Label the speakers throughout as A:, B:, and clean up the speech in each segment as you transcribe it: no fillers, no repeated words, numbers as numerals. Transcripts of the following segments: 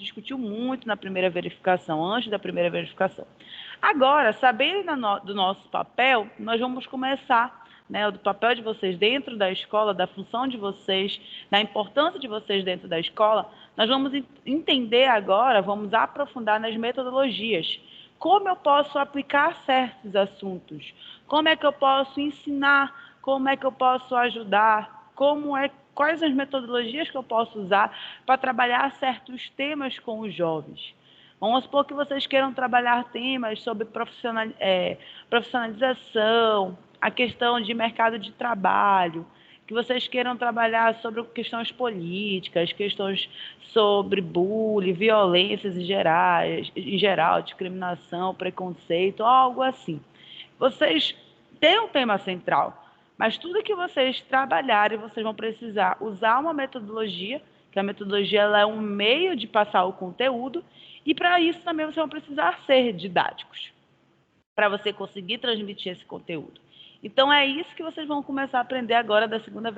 A: gente discutiu muito na primeira verificação, antes da primeira verificação. Agora, sabendo do nosso papel, nós vamos começar, né, do papel de vocês dentro da escola, da função de vocês, da importância de vocês dentro da escola, nós vamos entender agora, vamos aprofundar nas metodologias. Como eu posso aplicar certos assuntos? Como é que eu posso ensinar? Como é que eu posso ajudar? Quais as metodologias que eu posso usar para trabalhar certos temas com os jovens? Vamos supor que vocês queiram trabalhar temas sobre profissionalização, a questão de mercado de trabalho, que vocês queiram trabalhar sobre questões políticas, questões sobre bullying, violências em geral, discriminação, preconceito, algo assim. Vocês têm um tema central, mas tudo que vocês trabalharem, vocês vão precisar usar uma metodologia, que a metodologia ela é um meio de passar o conteúdo, e para isso também vocês vão precisar ser didáticos, para você conseguir transmitir esse conteúdo. Então, é isso que vocês vão começar a aprender agora da segunda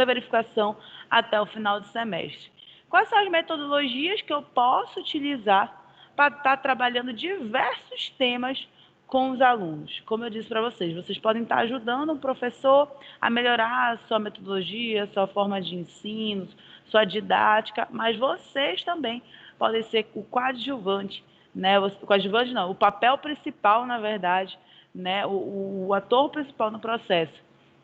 A: verificação até o final do semestre. Quais são as metodologias que eu posso utilizar para estar trabalhando diversos temas com os alunos? Como eu disse para vocês, vocês podem estar ajudando o professor a melhorar a sua metodologia, sua forma de ensino, sua didática, mas vocês também podem ser o coadjuvante, né? O coadjuvante não, o papel principal, na verdade, né? O ator principal no processo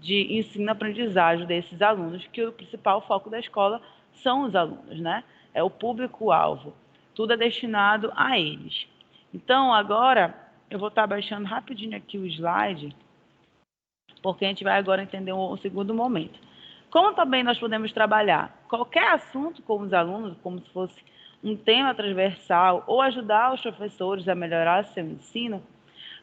A: de ensino-aprendizagem desses alunos, que o principal foco da escola são os alunos, né? É o público-alvo. Tudo é destinado a eles. Então, agora, eu vou estar baixando rapidinho aqui o slide, porque a gente vai agora entender o segundo momento. Como também nós podemos trabalhar qualquer assunto com os alunos, como se fosse um tema transversal, ou ajudar os professores a melhorar seu ensino,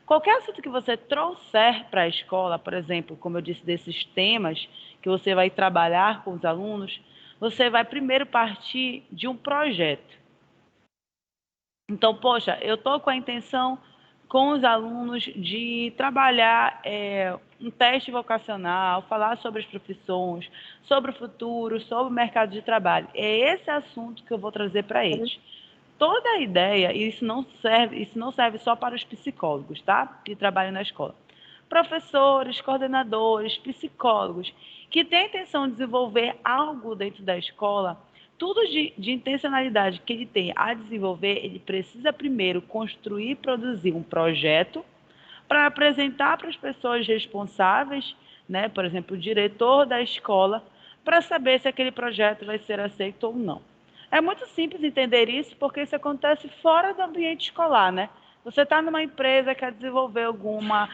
A: qualquer assunto que você trouxer para a escola, por exemplo, como eu disse, desses temas que você vai trabalhar com os alunos, você vai primeiro partir de um projeto. Então, poxa, eu estou com a intenção com os alunos de trabalhar um teste vocacional, falar sobre as profissões, sobre o futuro, sobre o mercado de trabalho. É esse assunto que eu vou trazer para eles. Toda a ideia, e isso não serve só para os psicólogos, tá? Que trabalham na escola. Professores, coordenadores, psicólogos, que têm a intenção de desenvolver algo dentro da escola, tudo de intencionalidade que ele tem a desenvolver, ele precisa primeiro construir e produzir um projeto para apresentar para as pessoas responsáveis, né? Por exemplo, o diretor da escola, para saber se aquele projeto vai ser aceito ou não. É muito simples entender isso, porque isso acontece fora do ambiente escolar, né? Você está numa empresa, quer desenvolver alguma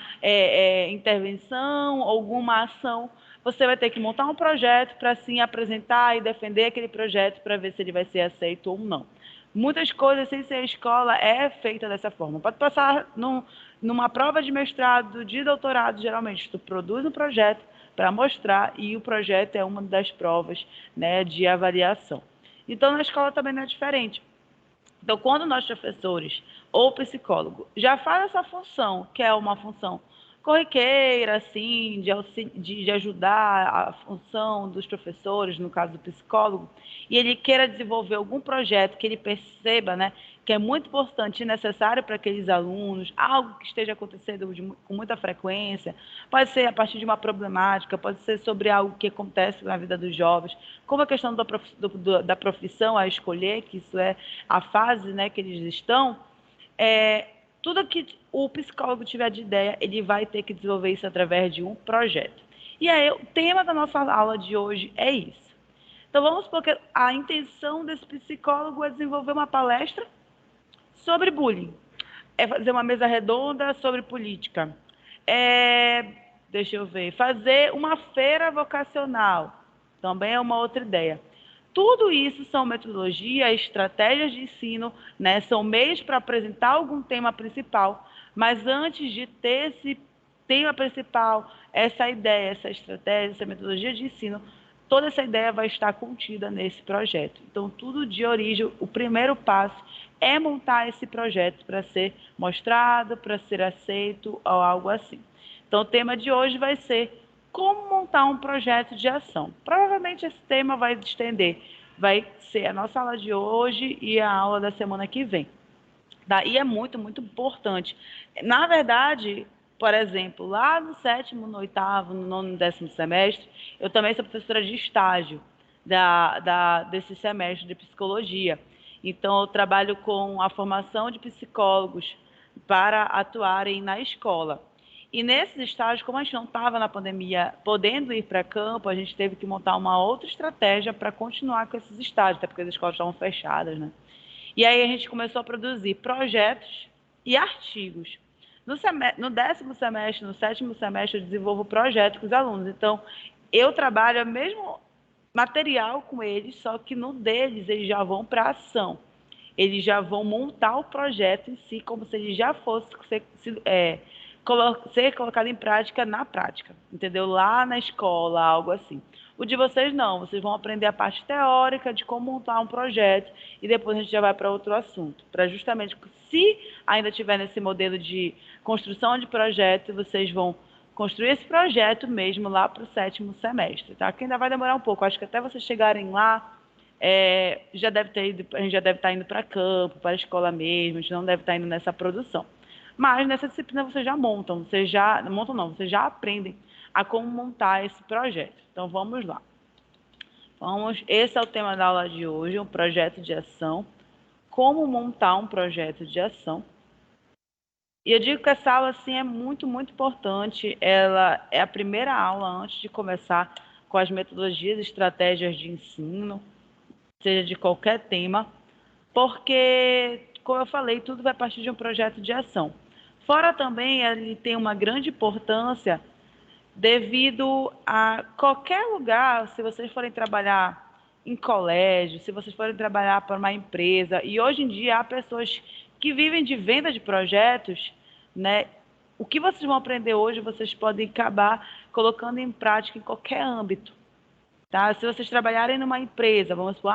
A: intervenção, alguma ação, você vai ter que montar um projeto para, sim, apresentar e defender aquele projeto para ver se ele vai ser aceito ou não. Muitas coisas, sem ser a escola, é feita dessa forma. Pode passar numa prova de mestrado, de doutorado, geralmente, tu produz um projeto para mostrar e o projeto é uma das provas, né, de avaliação. Então, na escola também não é diferente. Então, quando nós, professores ou psicólogo, já faz essa função, que é uma função corriqueira, assim, de ajudar a função dos professores, no caso do psicólogo, e ele queira desenvolver algum projeto que ele perceba, né, que é muito importante e necessário para aqueles alunos, algo que esteja acontecendo com muita frequência, pode ser a partir de uma problemática, pode ser sobre algo que acontece na vida dos jovens, como a questão da profissão a escolher, que isso é a fase, né, que eles estão, tudo que o psicólogo tiver de ideia, ele vai ter que desenvolver isso através de um projeto. E aí, o tema da nossa aula de hoje é isso. Então, vamos supor que a intenção desse psicólogo é desenvolver uma palestra sobre bullying. É fazer uma mesa redonda sobre política. Deixa eu ver, fazer uma feira vocacional. Também é uma outra ideia. Tudo isso são metodologias, estratégias de ensino, né? São meios para apresentar algum tema principal, mas antes de ter esse tema principal, essa ideia, essa estratégia, essa metodologia de ensino, toda essa ideia vai estar contida nesse projeto. Então, tudo de origem, o primeiro passo é montar esse projeto para ser mostrado, para ser aceito ou algo assim. Então, o tema de hoje vai ser como montar um projeto de ação. Provavelmente esse tema vai estender vai ser a nossa aula de hoje e a aula da semana que vem. Daí é muito, muito importante. Na verdade, por exemplo, lá no 7º, no 8º, no 9º, no 10º semestre, eu também sou professora de estágio desse semestre de psicologia. Então, eu trabalho com a formação de psicólogos para atuarem na escola. E nesses estágios, como a gente não estava na pandemia podendo ir para campo, a gente teve que montar uma outra estratégia para continuar com esses estágios, até porque as escolas estavam fechadas, né? E aí a gente começou a produzir projetos e artigos. No 10º semestre, no 7º semestre, eu desenvolvo projetos com os alunos. Então, eu trabalho o mesmo material com eles, só que no deles eles já vão para a ação. Eles já vão montar o projeto em si, como se ele já fosse ser colocado em prática na prática, entendeu? Lá na escola, algo assim. O de vocês não, vocês vão aprender a parte teórica de como montar um projeto e depois a gente já vai para outro assunto, para justamente, se ainda tiver nesse modelo de construção de projeto, vocês vão construir esse projeto mesmo lá para o 7º semestre, tá? Que ainda vai demorar um pouco, acho que até vocês chegarem lá, já deve ter ido, a gente já deve estar indo para campo, para a escola mesmo, a gente não deve estar indo nessa produção. Mas nessa disciplina vocês já montam, vocês já aprendem a como montar esse projeto. Então vamos lá. Esse é o tema da aula de hoje, um projeto de ação. Como montar um projeto de ação. E eu digo que essa aula assim, é muito, muito importante. Ela é a primeira aula antes de começar com as metodologias e estratégias de ensino, seja de qualquer tema, porque, como eu falei, tudo vai partir de um projeto de ação. Fora também, ele tem uma grande importância devido a qualquer lugar, se vocês forem trabalhar em colégio, se vocês forem trabalhar para uma empresa, e hoje em dia há pessoas que vivem de venda de projetos, né? O que vocês vão aprender hoje, vocês podem acabar colocando em prática em qualquer âmbito. Tá? Se vocês trabalharem numa empresa, vamos supor,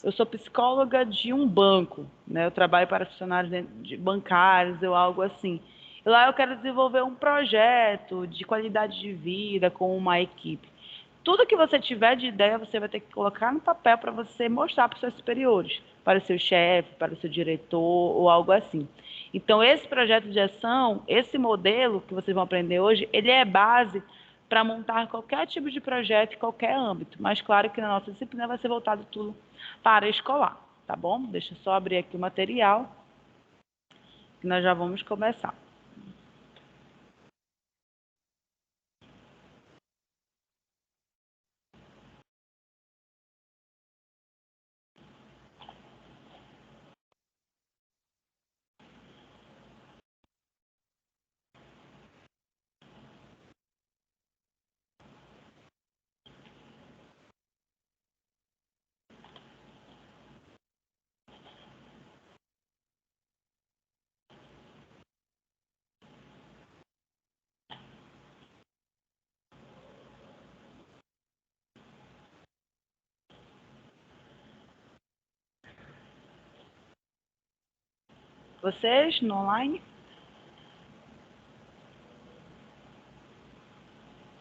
A: eu sou psicóloga de um banco, né? Eu trabalho para funcionários bancários ou algo assim. E lá eu quero desenvolver um projeto de qualidade de vida com uma equipe. Tudo que você tiver de ideia, você vai ter que colocar no papel para você mostrar para os seus superiores, para o seu chefe, para o seu diretor ou algo assim. Então, esse projeto de ação, esse modelo que vocês vão aprender hoje, ele é base para montar qualquer tipo de projeto em qualquer âmbito. Mas claro que na nossa disciplina vai ser voltado tudo para escolar, tá bom? Deixa eu só abrir aqui o material, que nós já vamos começar. Vocês, no online?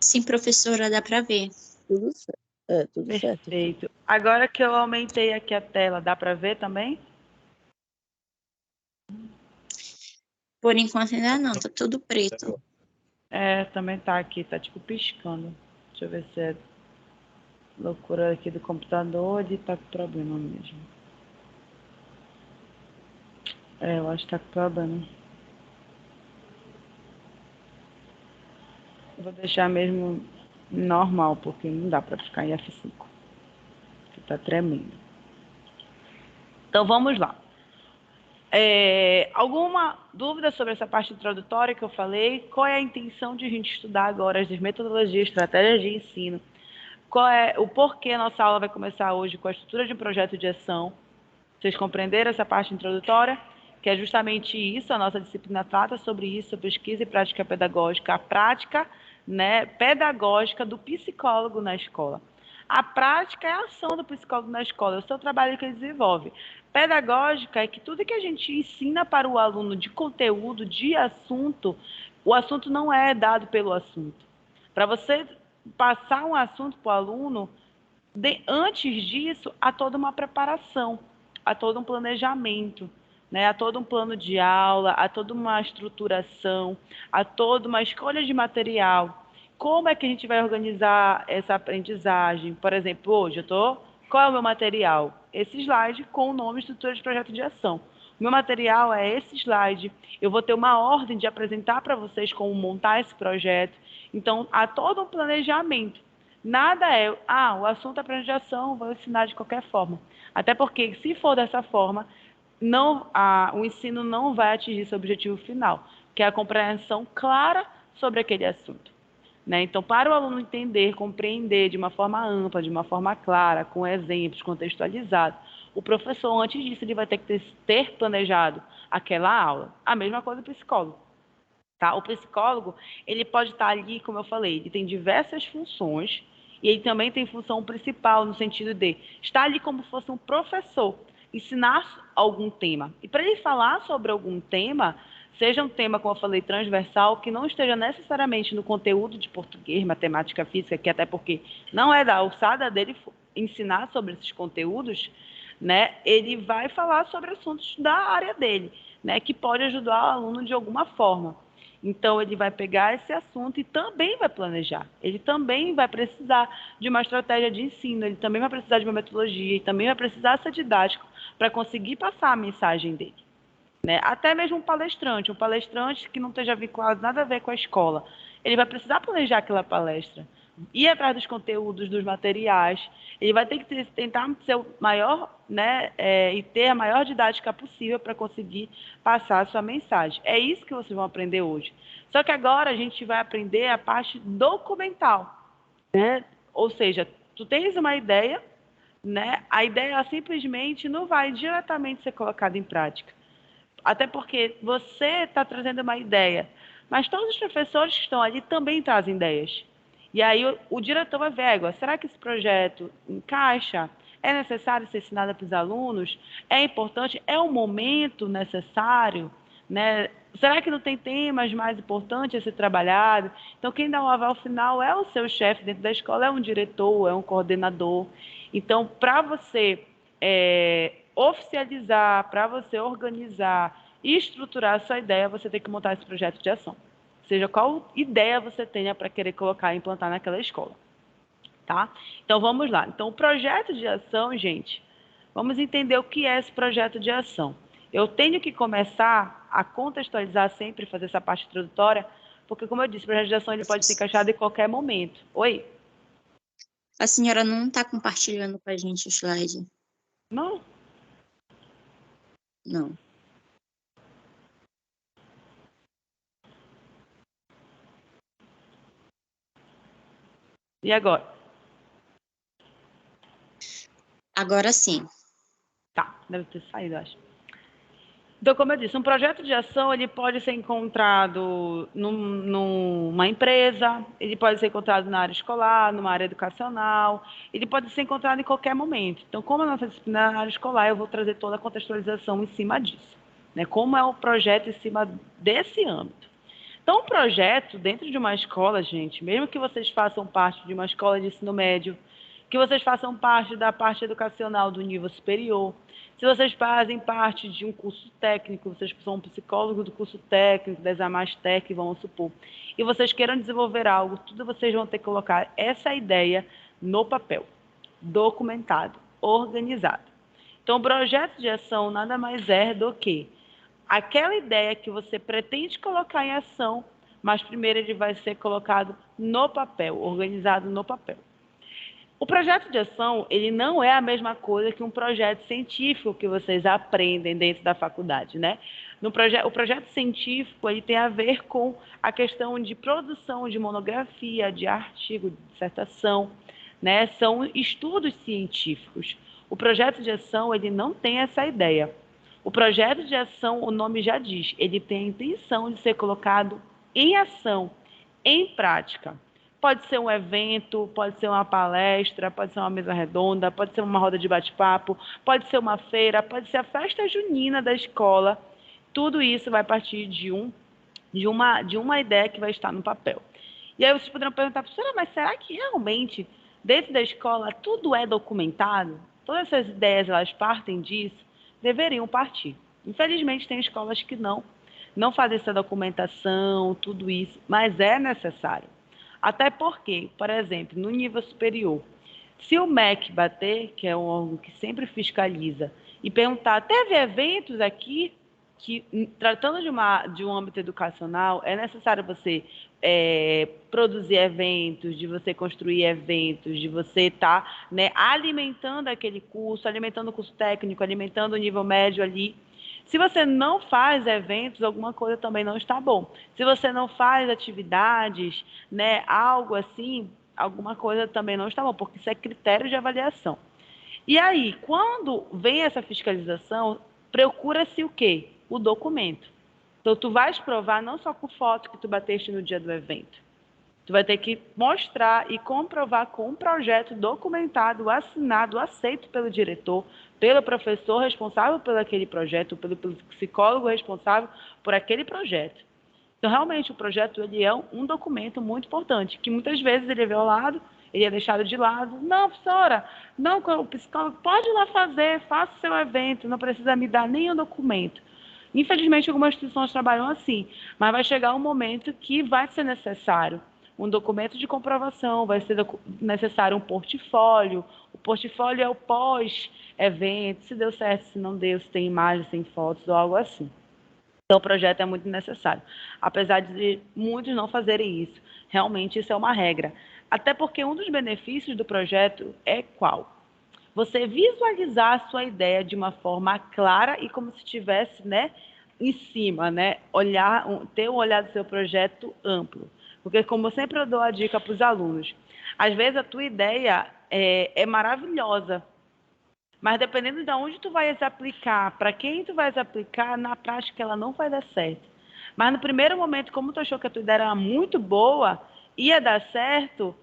B: Sim, professora, dá para ver.
C: Tudo certo. Tudo certo.
A: Perfeito. Agora que eu aumentei aqui a tela, dá para ver também?
B: Por enquanto ainda não, tá tudo preto.
A: Também tá aqui, tá tipo piscando. Deixa eu ver se é loucura aqui do computador ou tá com problema mesmo. Eu acho que tá com problema. Vou deixar mesmo normal, porque não dá para ficar em F5. Que tá tremendo. Então vamos lá. Alguma dúvida sobre essa parte introdutória que eu falei? Qual é a intenção de a gente estudar agora as metodologias, estratégias de ensino? Qual é o porquê a nossa aula vai começar hoje com a estrutura de um projeto de ação? Vocês compreenderam essa parte introdutória? Que é justamente isso, a nossa disciplina trata sobre isso, pesquisa e prática pedagógica, a prática, né, pedagógica do psicólogo na escola. A prática é a ação do psicólogo na escola, é o seu trabalho que ele desenvolve. Pedagógica é que tudo que a gente ensina para o aluno de conteúdo, de assunto, o assunto não é dado pelo assunto. Para você passar um assunto para o aluno, Antes disso, há toda uma preparação, há todo um planejamento, né? Há todo um plano de aula, há toda uma estruturação, há toda uma escolha de material. Como é que a gente vai organizar essa aprendizagem? Por exemplo, hoje qual é o meu material? Esse slide com o nome estrutura de projeto de ação. O meu material é esse slide. Eu vou ter uma ordem de apresentar para vocês como montar esse projeto. Então, há todo um planejamento. Nada é, o assunto é projeto de ação, vou ensinar de qualquer forma. Até porque, se for dessa forma, o ensino não vai atingir seu objetivo final, que é a compreensão clara sobre aquele assunto. Né? Então, para o aluno entender, compreender de uma forma ampla, de uma forma clara, com exemplos, contextualizado, o professor, antes disso, ele vai ter que ter planejado aquela aula. A mesma coisa o psicólogo. Tá? O psicólogo, ele pode estar ali, como eu falei, ele tem diversas funções, e ele também tem função principal, no sentido de estar ali como se fosse um professor, ensinar algum tema. E para ele falar sobre algum tema, seja um tema, como eu falei, transversal, que não esteja necessariamente no conteúdo de português, matemática, física, que até porque não é da alçada dele ensinar sobre esses conteúdos, né? Ele vai falar sobre assuntos da área dele, né? Que pode ajudar o aluno de alguma forma. Então, ele vai pegar esse assunto e também vai planejar. Ele também vai precisar de uma estratégia de ensino, ele também vai precisar de uma metodologia, ele também vai precisar ser didático para conseguir passar a mensagem dele. Né? Até mesmo um palestrante que não esteja vinculado nada a ver com a escola, ele vai precisar planejar aquela palestra, ir atrás dos conteúdos, dos materiais, ele vai ter que tentar ser o maior, né, e ter a maior didática possível para conseguir passar a sua mensagem. É isso que vocês vão aprender hoje. Só que agora a gente vai aprender a parte documental, né? Ou seja, tu tens uma ideia, né? A ideia simplesmente não vai diretamente ser colocada em prática. Até porque você está trazendo uma ideia, mas todos os professores que estão ali também trazem ideias. E aí o diretor vai ver, será que esse projeto encaixa? É necessário ser ensinado para os alunos? É importante? É um momento necessário? Né? Será que não tem temas mais importantes a ser trabalhado? Então, quem dá o aval final é o seu chefe dentro da escola, é um diretor, é um coordenador. Então, para você oficializar, para você organizar e estruturar a sua ideia, você tem que montar esse projeto de ação. Seja qual ideia você tenha para querer colocar e implantar naquela escola. Tá? Então, vamos lá. Então, o projeto de ação, gente, vamos entender o que é esse projeto de ação. Eu tenho que começar a contextualizar sempre, fazer essa parte introdutória, porque, como eu disse, o projeto de ação ele pode ser encaixado em qualquer momento. Oi?
B: A senhora não está compartilhando com a gente o slide?
A: Não.
B: Não.
A: E agora?
B: Agora sim.
A: Tá, deve ter saído, acho. Então, como eu disse, um projeto de ação ele pode ser encontrado numa empresa, ele pode ser encontrado na área escolar, numa área educacional, ele pode ser encontrado em qualquer momento. Então, como a nossa disciplina é na área escolar, eu vou trazer toda a contextualização em cima disso. Né? Como é o projeto em cima desse âmbito. Então, um projeto dentro de uma escola, gente, mesmo que vocês façam parte de uma escola de ensino médio, que vocês façam parte da parte educacional do nível superior, se vocês fazem parte de um curso técnico, vocês são psicólogos do curso técnico, da Examastec, vamos supor, e vocês queiram desenvolver algo, tudo vocês vão ter que colocar essa ideia no papel, documentado, organizado. Então, o projeto de ação nada mais é do que aquela ideia que você pretende colocar em ação, mas primeiro ele vai ser colocado no papel, organizado no papel. O projeto de ação, ele não é a mesma coisa que um projeto científico que vocês aprendem dentro da faculdade, né? O projeto científico, ele tem a ver com a questão de produção de monografia, de artigo, de dissertação, né? São estudos científicos. O projeto de ação, ele não tem essa ideia. O projeto de ação, o nome já diz, ele tem a intenção de ser colocado em ação, em prática. Pode ser um evento, pode ser uma palestra, pode ser uma mesa redonda, pode ser uma roda de bate-papo, pode ser uma feira, pode ser a festa junina da escola. Tudo isso vai partir de uma ideia que vai estar no papel. E aí vocês poderão perguntar, professora, mas será que realmente dentro da escola tudo é documentado, todas essas ideias elas partem disso, deveriam partir. Infelizmente tem escolas que não fazem essa documentação, tudo isso, mas é necessário. Até porque, por exemplo, no nível superior, se o MEC bater, que é um órgão que sempre fiscaliza, e perguntar, teve eventos aqui que, tratando de um âmbito educacional, é necessário você produzir eventos, de você construir eventos, de você estar alimentando aquele curso, alimentando o curso técnico, alimentando o nível médio ali. Se você não faz eventos, alguma coisa também não está bom. Se você não faz atividades, algo assim, alguma coisa também não está bom, porque isso é critério de avaliação. E aí, quando vem essa fiscalização, procura-se o quê? O documento. Então, tu vais provar não só com foto que tu bateste no dia do evento. Tu vai ter que mostrar e comprovar com um projeto documentado, assinado, aceito pelo diretor, pelo professor responsável por aquele projeto, pelo psicólogo responsável por aquele projeto. Então, realmente, o projeto ele é um documento muito importante, que muitas vezes ele é violado, ele é deixado de lado. Não, professora, não, o psicólogo pode ir lá fazer, faça o seu evento, não precisa me dar nenhum documento. Infelizmente, algumas instituições trabalham assim, mas vai chegar um momento que vai ser necessário um documento de comprovação, vai ser necessário um portfólio. O portfólio é o pós-evento, se deu certo, se não deu, se tem imagens, se tem fotos ou algo assim. Então, o projeto é muito necessário. Apesar de muitos não fazerem isso, realmente isso é uma regra. Até porque um dos benefícios do projeto é qual? Você visualizar a sua ideia de uma forma clara e como se estivesse em cima, ter um olhar do seu projeto amplo. Porque, como eu sempre dou a dica para os alunos, às vezes a tua ideia é maravilhosa, mas dependendo de onde tu vais aplicar, para quem tu vais aplicar, na prática ela não vai dar certo. Mas no primeiro momento, como tu achou que a tua ideia era muito boa, ia dar certo,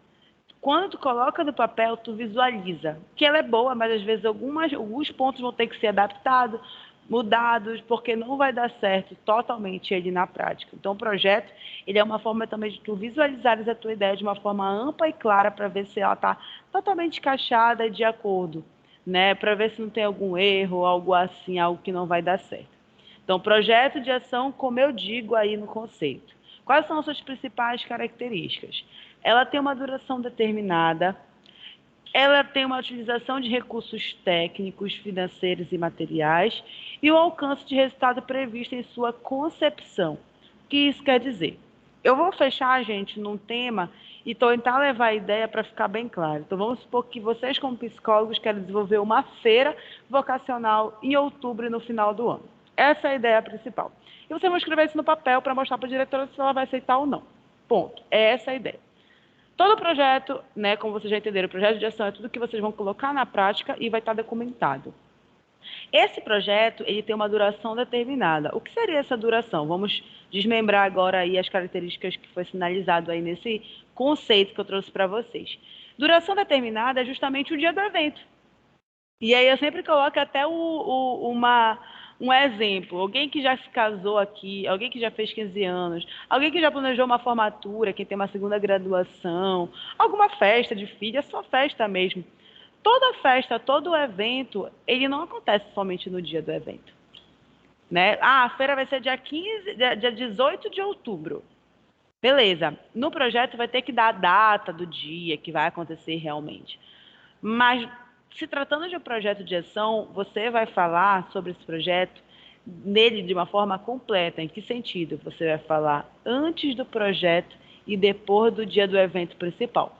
A: quando tu coloca no papel, tu visualiza que ela é boa, mas às vezes alguns pontos vão ter que ser adaptados, mudados, porque não vai dar certo totalmente ele na prática. Então, o projeto, ele é uma forma também de tu visualizares a tua ideia de uma forma ampla e clara para ver se ela está totalmente encaixada e de acordo, para ver se não tem algum erro, algo assim, algo que não vai dar certo. Então, projeto de ação, como eu digo aí no conceito. Quais são as suas principais características? Ela tem uma duração determinada, ela tem uma utilização de recursos técnicos, financeiros e materiais e o alcance de resultado previsto em sua concepção. O que isso quer dizer? Eu vou fechar, gente, num tema e tentar levar a ideia para ficar bem claro. Então, vamos supor que vocês, como psicólogos, querem desenvolver uma feira vocacional em outubro e no final do ano. Essa é a ideia principal. E vocês vão escrever isso no papel para mostrar para a diretora se ela vai aceitar ou não. Ponto. É essa a ideia. Todo projeto, como vocês já entenderam, o projeto de ação é tudo que vocês vão colocar na prática e vai estar documentado. Esse projeto, ele tem uma duração determinada. O que seria essa duração? Vamos desmembrar agora aí as características que foi sinalizado aí nesse conceito que eu trouxe para vocês. Duração determinada é justamente o dia do evento. E aí eu sempre coloco até um exemplo. Alguém que já se casou aqui, alguém que já fez 15 anos, alguém que já planejou uma formatura, quem tem uma segunda graduação, alguma festa de filho, é só festa mesmo. Toda festa, todo evento, ele não acontece somente no dia do evento. A feira vai ser dia 18 de outubro. Beleza. No projeto vai ter que dar a data do dia que vai acontecer realmente. Mas, se tratando de um projeto de ação, você vai falar sobre esse projeto nele de uma forma completa. Em que sentido? Você vai falar antes do projeto e depois do dia do evento principal.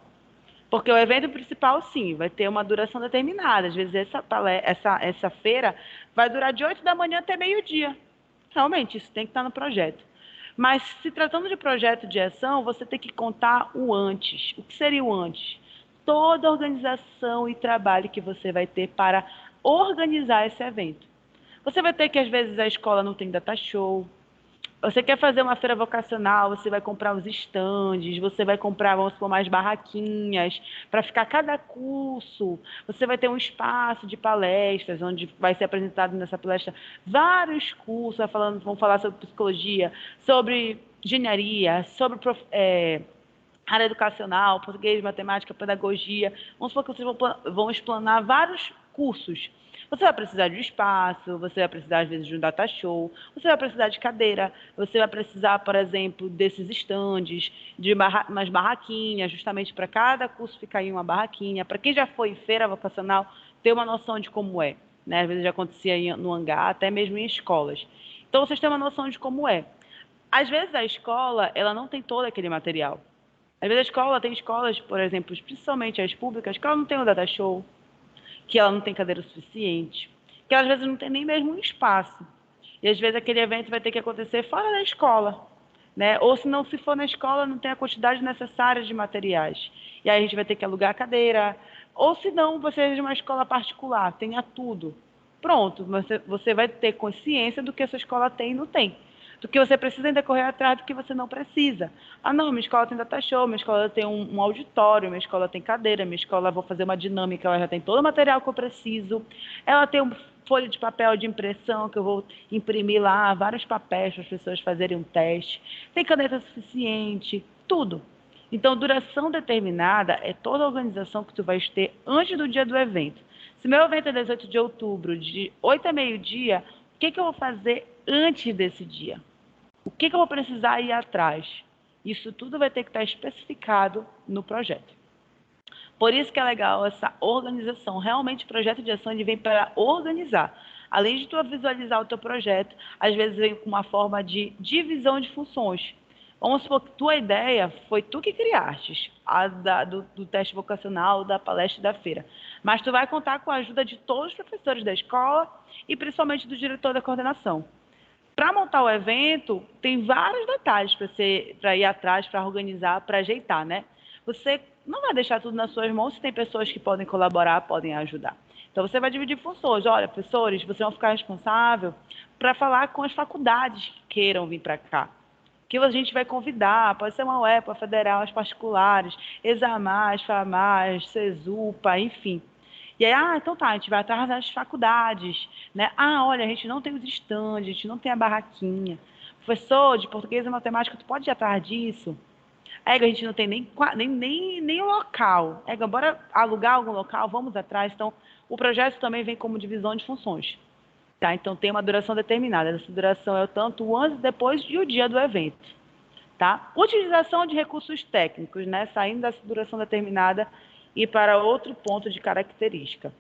A: Porque o evento principal, sim, vai ter uma duração determinada. Às vezes essa feira vai durar de 8 da manhã até meio-dia. Realmente, isso tem que estar no projeto. Mas, se tratando de projeto de ação, você tem que contar o antes. O que seria o antes? Toda a organização e trabalho que você vai ter para organizar esse evento. Você vai ter que, às vezes, a escola não tem data show. Você quer fazer uma feira vocacional, você vai comprar os estandes, você vai comprar, vamos supor, mais barraquinhas para ficar cada curso. Você vai ter um espaço de palestras, onde vai ser apresentado nessa palestra vários cursos, vão falar sobre psicologia, sobre engenharia, sobre área educacional, português, matemática, pedagogia. Vamos supor que vocês vão explanar vários cursos. Você vai precisar de um espaço, você vai precisar, às vezes, de um data show, você vai precisar de cadeira, você vai precisar, por exemplo, desses estandes, de umas barraquinhas, justamente para cada curso ficar em uma barraquinha. Para quem já foi em feira vocacional, ter uma noção de como é. Né? Às vezes já acontecia no hangar, até mesmo em escolas. Então, vocês têm uma noção de como é. Às vezes, a escola ela não tem todo aquele material. Às vezes, a escola tem escolas, por exemplo, principalmente as públicas, que ela não tem um data show, que ela não tem cadeira suficiente, que ela, às vezes não tem nem mesmo um espaço. E às vezes aquele evento vai ter que acontecer fora da escola, né? Ou se não, se for na escola, não tem a quantidade necessária de materiais. E aí a gente vai ter que alugar a cadeira. Ou se não, você é de uma escola particular, tenha tudo. Pronto, você vai ter consciência do que a sua escola tem e não tem. Do que você precisa ainda correr atrás do que você não precisa. Ah, não, minha escola tem data show, minha escola tem um auditório, minha escola tem cadeira, minha escola vou fazer uma dinâmica, ela já tem todo o material que eu preciso. Ela tem folha de papel de impressão que eu vou imprimir lá, vários papéis para as pessoas fazerem um teste. Tem caneta suficiente, tudo. Então, duração determinada é toda a organização que tu vais ter antes do dia do evento. Se meu evento é 18 de outubro, de 8 a meio-dia, o que eu vou fazer antes desse dia? O que eu vou precisar ir atrás? Isso tudo vai ter que estar especificado no projeto. Por isso que é legal essa organização. Realmente, o projeto de ação ele vem para organizar. Além de tu visualizar o teu projeto, às vezes vem com uma forma de divisão de funções. Vamos supor que tua ideia foi tu que criaste, do teste vocacional, da palestra e da feira. Mas tu vai contar com a ajuda de todos os professores da escola e principalmente do diretor da coordenação. Para montar o evento, tem vários detalhes para ir atrás, para organizar, para ajeitar, né? Você não vai deixar tudo nas suas mãos, se tem pessoas que podem colaborar, podem ajudar. Então, você vai dividir funções. Olha, professores, vocês vão ficar responsáveis para falar com as faculdades que queiram vir para cá. Que a gente vai convidar, pode ser uma UEPA, federal, as particulares, Examar, FAMAS, CESUPA, enfim. E aí, então tá, a gente vai atrás das faculdades, né? Olha, a gente não tem os estandes, a gente não tem a barraquinha. Professor de português e matemática, tu pode ir atrás disso? A gente não tem nem o local. Bora alugar algum local, vamos atrás. Então, o projeto também vem como divisão de funções. Tá? Então, tem uma duração determinada. Essa duração é o tanto antes, depois e o dia do evento. Tá? Utilização de recursos técnicos, né? Saindo dessa duração determinada e para outro ponto de característica.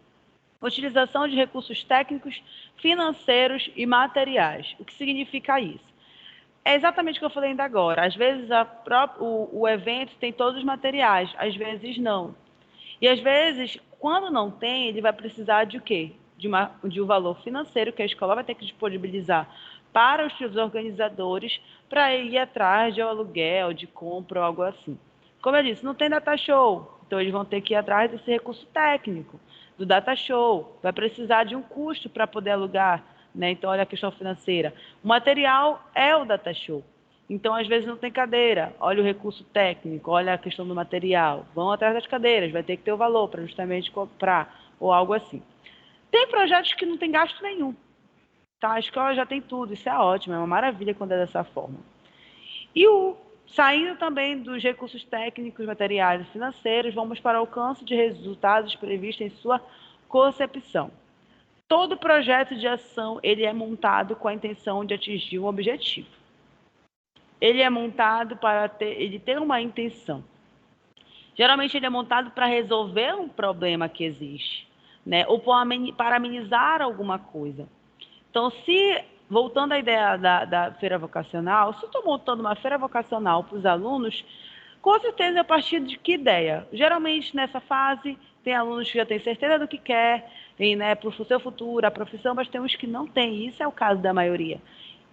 A: Utilização de recursos técnicos, financeiros e materiais. O que significa isso? É exatamente o que eu falei ainda agora. Às vezes o evento tem todos os materiais, às vezes não. E às vezes, quando não tem, ele vai precisar de o quê? De um valor financeiro que a escola vai ter que disponibilizar para os seus organizadores para ir atrás de um aluguel, de compra ou algo assim. Como eu disse, não tem data show, então eles vão ter que ir atrás desse recurso técnico, do data show. Vai precisar de um custo para poder alugar, né? Então, olha a questão financeira. O material é o data show. Então, às vezes não tem cadeira. Olha o recurso técnico, olha a questão do material. Vão atrás das cadeiras, vai ter que ter o valor para justamente comprar ou algo assim. Tem projetos que não tem gasto nenhum. Tá? A escola já tem tudo, isso é ótimo, é uma maravilha quando é dessa forma. E saindo também dos recursos técnicos, materiais e financeiros, vamos para o alcance de resultados previstos em sua concepção. Todo projeto de ação ele é montado com a intenção de atingir um objetivo. Ele é montado para ele ter uma intenção. Geralmente ele é montado para resolver um problema que existe, né? Ou para amenizar alguma coisa. Então, voltando à ideia da feira vocacional, se eu estou montando uma feira vocacional para os alunos, com certeza é a partir de que ideia? Geralmente, nessa fase, tem alunos que já têm certeza do que quer, tem, né, para o seu futuro, a profissão, mas tem uns que não têm. Isso é o caso da maioria.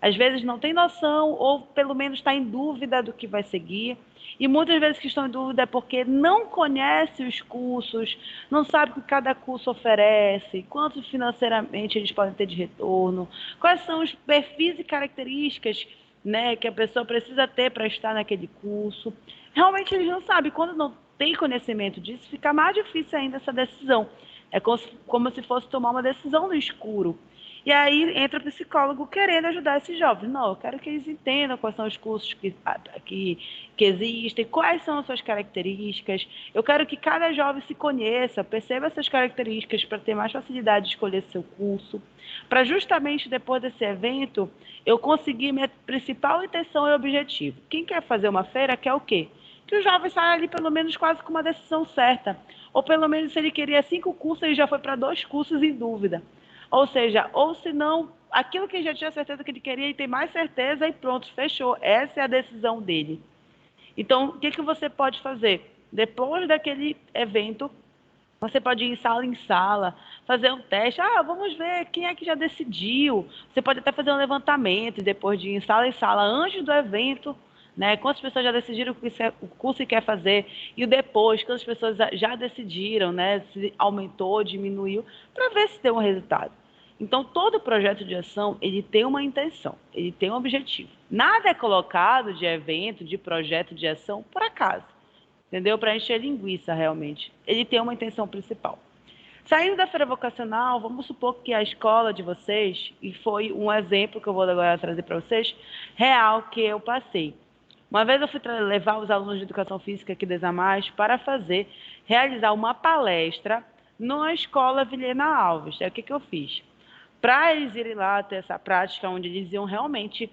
A: Às vezes não tem noção, ou pelo menos está em dúvida do que vai seguir. E muitas vezes que estão em dúvida é porque não conhece os cursos, não sabe o que cada curso oferece, quanto financeiramente eles podem ter de retorno, quais são os perfis e características, né, que a pessoa precisa ter para estar naquele curso. Realmente eles não sabem. Quando não tem conhecimento disso, fica mais difícil ainda essa decisão É como se fosse tomar uma decisão no escuro. E aí entra o psicólogo querendo ajudar esses jovens. Não, eu quero que eles entendam quais são os cursos que existem, quais são as suas características. Eu quero que cada jovem se conheça, perceba essas características para ter mais facilidade de escolher seu curso. Para justamente depois desse evento, eu conseguir minha principal intenção e objetivo. Quem quer fazer uma feira quer o quê? Que o jovem saia ali pelo menos quase com uma decisão certa. Ou pelo menos se ele queria 5 cursos, ele já foi para 2 cursos em dúvida. Ou seja, ou se não, aquilo que ele já tinha certeza que ele queria, ele tem mais certeza e pronto, fechou. Essa é a decisão dele. Então, o que você pode fazer? Depois daquele evento, você pode ir em sala, fazer um teste. Ah, vamos ver quem é que já decidiu. Você pode até fazer um levantamento depois de ir em sala, antes do evento, né? Quantas pessoas já decidiram o curso que quer fazer e o depois, quantas pessoas já decidiram, né? Se aumentou, diminuiu, para ver se deu um resultado. Então, todo projeto de ação, ele tem uma intenção, ele tem um objetivo. Nada é colocado de evento, de projeto de ação, por acaso. Entendeu? Para encher linguiça, realmente. Ele tem uma intenção principal. Saindo da feira vocacional, vamos supor que a escola de vocês, e foi um exemplo que eu vou agora trazer para vocês, real que eu passei. Uma vez eu fui levar os alunos de educação física aqui da Examais para realizar uma palestra na escola Vilhena Alves. É o que eu fiz? Para eles irem lá ter essa prática, onde eles iam realmente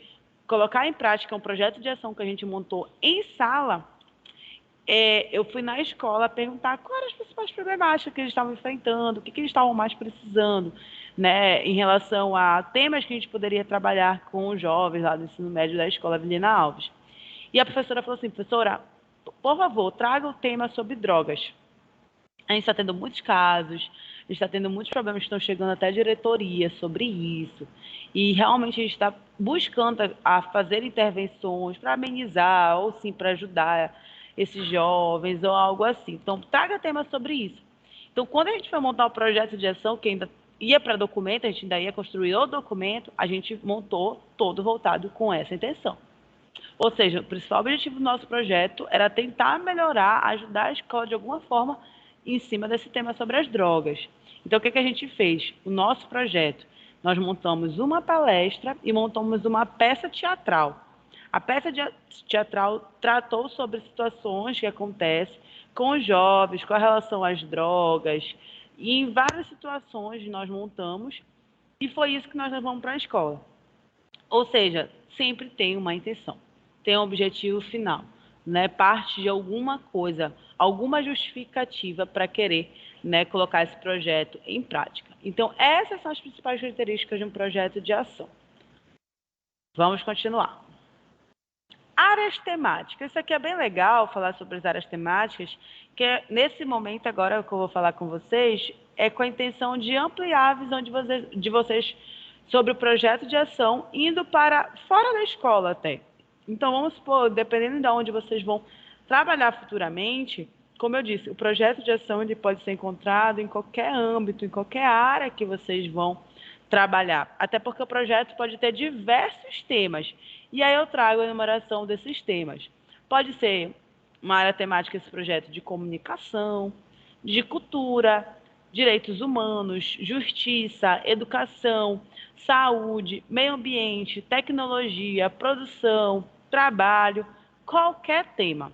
A: colocar em prática um projeto de ação que a gente montou em sala, eu fui na escola perguntar quais eram as principais problemáticas que eles estavam enfrentando, o que eles estavam mais precisando, né, em relação a temas que a gente poderia trabalhar com os jovens lá do ensino médio da escola Vilhena Alves. E a professora falou assim, professora, por favor, traga o tema sobre drogas. A gente está tendo muitos casos, a gente está tendo muitos problemas que estão chegando até a diretoria sobre isso. E realmente a gente está buscando a fazer intervenções para amenizar, ou sim para ajudar esses jovens, ou algo assim. Então, traga tema sobre isso. Então, quando a gente foi montar o projeto de ação, que ainda ia para documento, a gente ainda ia construir o documento, a gente montou todo voltado com essa intenção. Ou seja, o principal objetivo do nosso projeto era tentar melhorar, ajudar a escola de alguma forma em cima desse tema sobre as drogas. Então, o que a gente fez? O nosso projeto, nós montamos uma palestra e montamos uma peça teatral. A peça teatral tratou sobre situações que acontecem com os jovens, com a relação às drogas, e em várias situações nós montamos, e foi isso que nós levamos para a escola. Ou seja, sempre tem uma intenção, tem um objetivo final, né? Parte de alguma coisa, alguma justificativa para querer, né, colocar esse projeto em prática. Então, essas são as principais características de um projeto de ação. Vamos continuar. Áreas temáticas. Isso aqui é bem legal, falar sobre as áreas temáticas, que nesse momento agora que eu vou falar com vocês, é com a intenção de ampliar a visão de vocês sobre o projeto de ação, indo para fora da escola até. Então, vamos supor, dependendo de onde vocês vão trabalhar futuramente, como eu disse, o projeto de ação ele pode ser encontrado em qualquer âmbito, em qualquer área que vocês vão trabalhar. Até porque o projeto pode ter diversos temas. E aí eu trago a enumeração desses temas. Pode ser uma área temática esse projeto de comunicação, de cultura, direitos humanos, justiça, educação, saúde, meio ambiente, tecnologia, produção, trabalho, qualquer tema.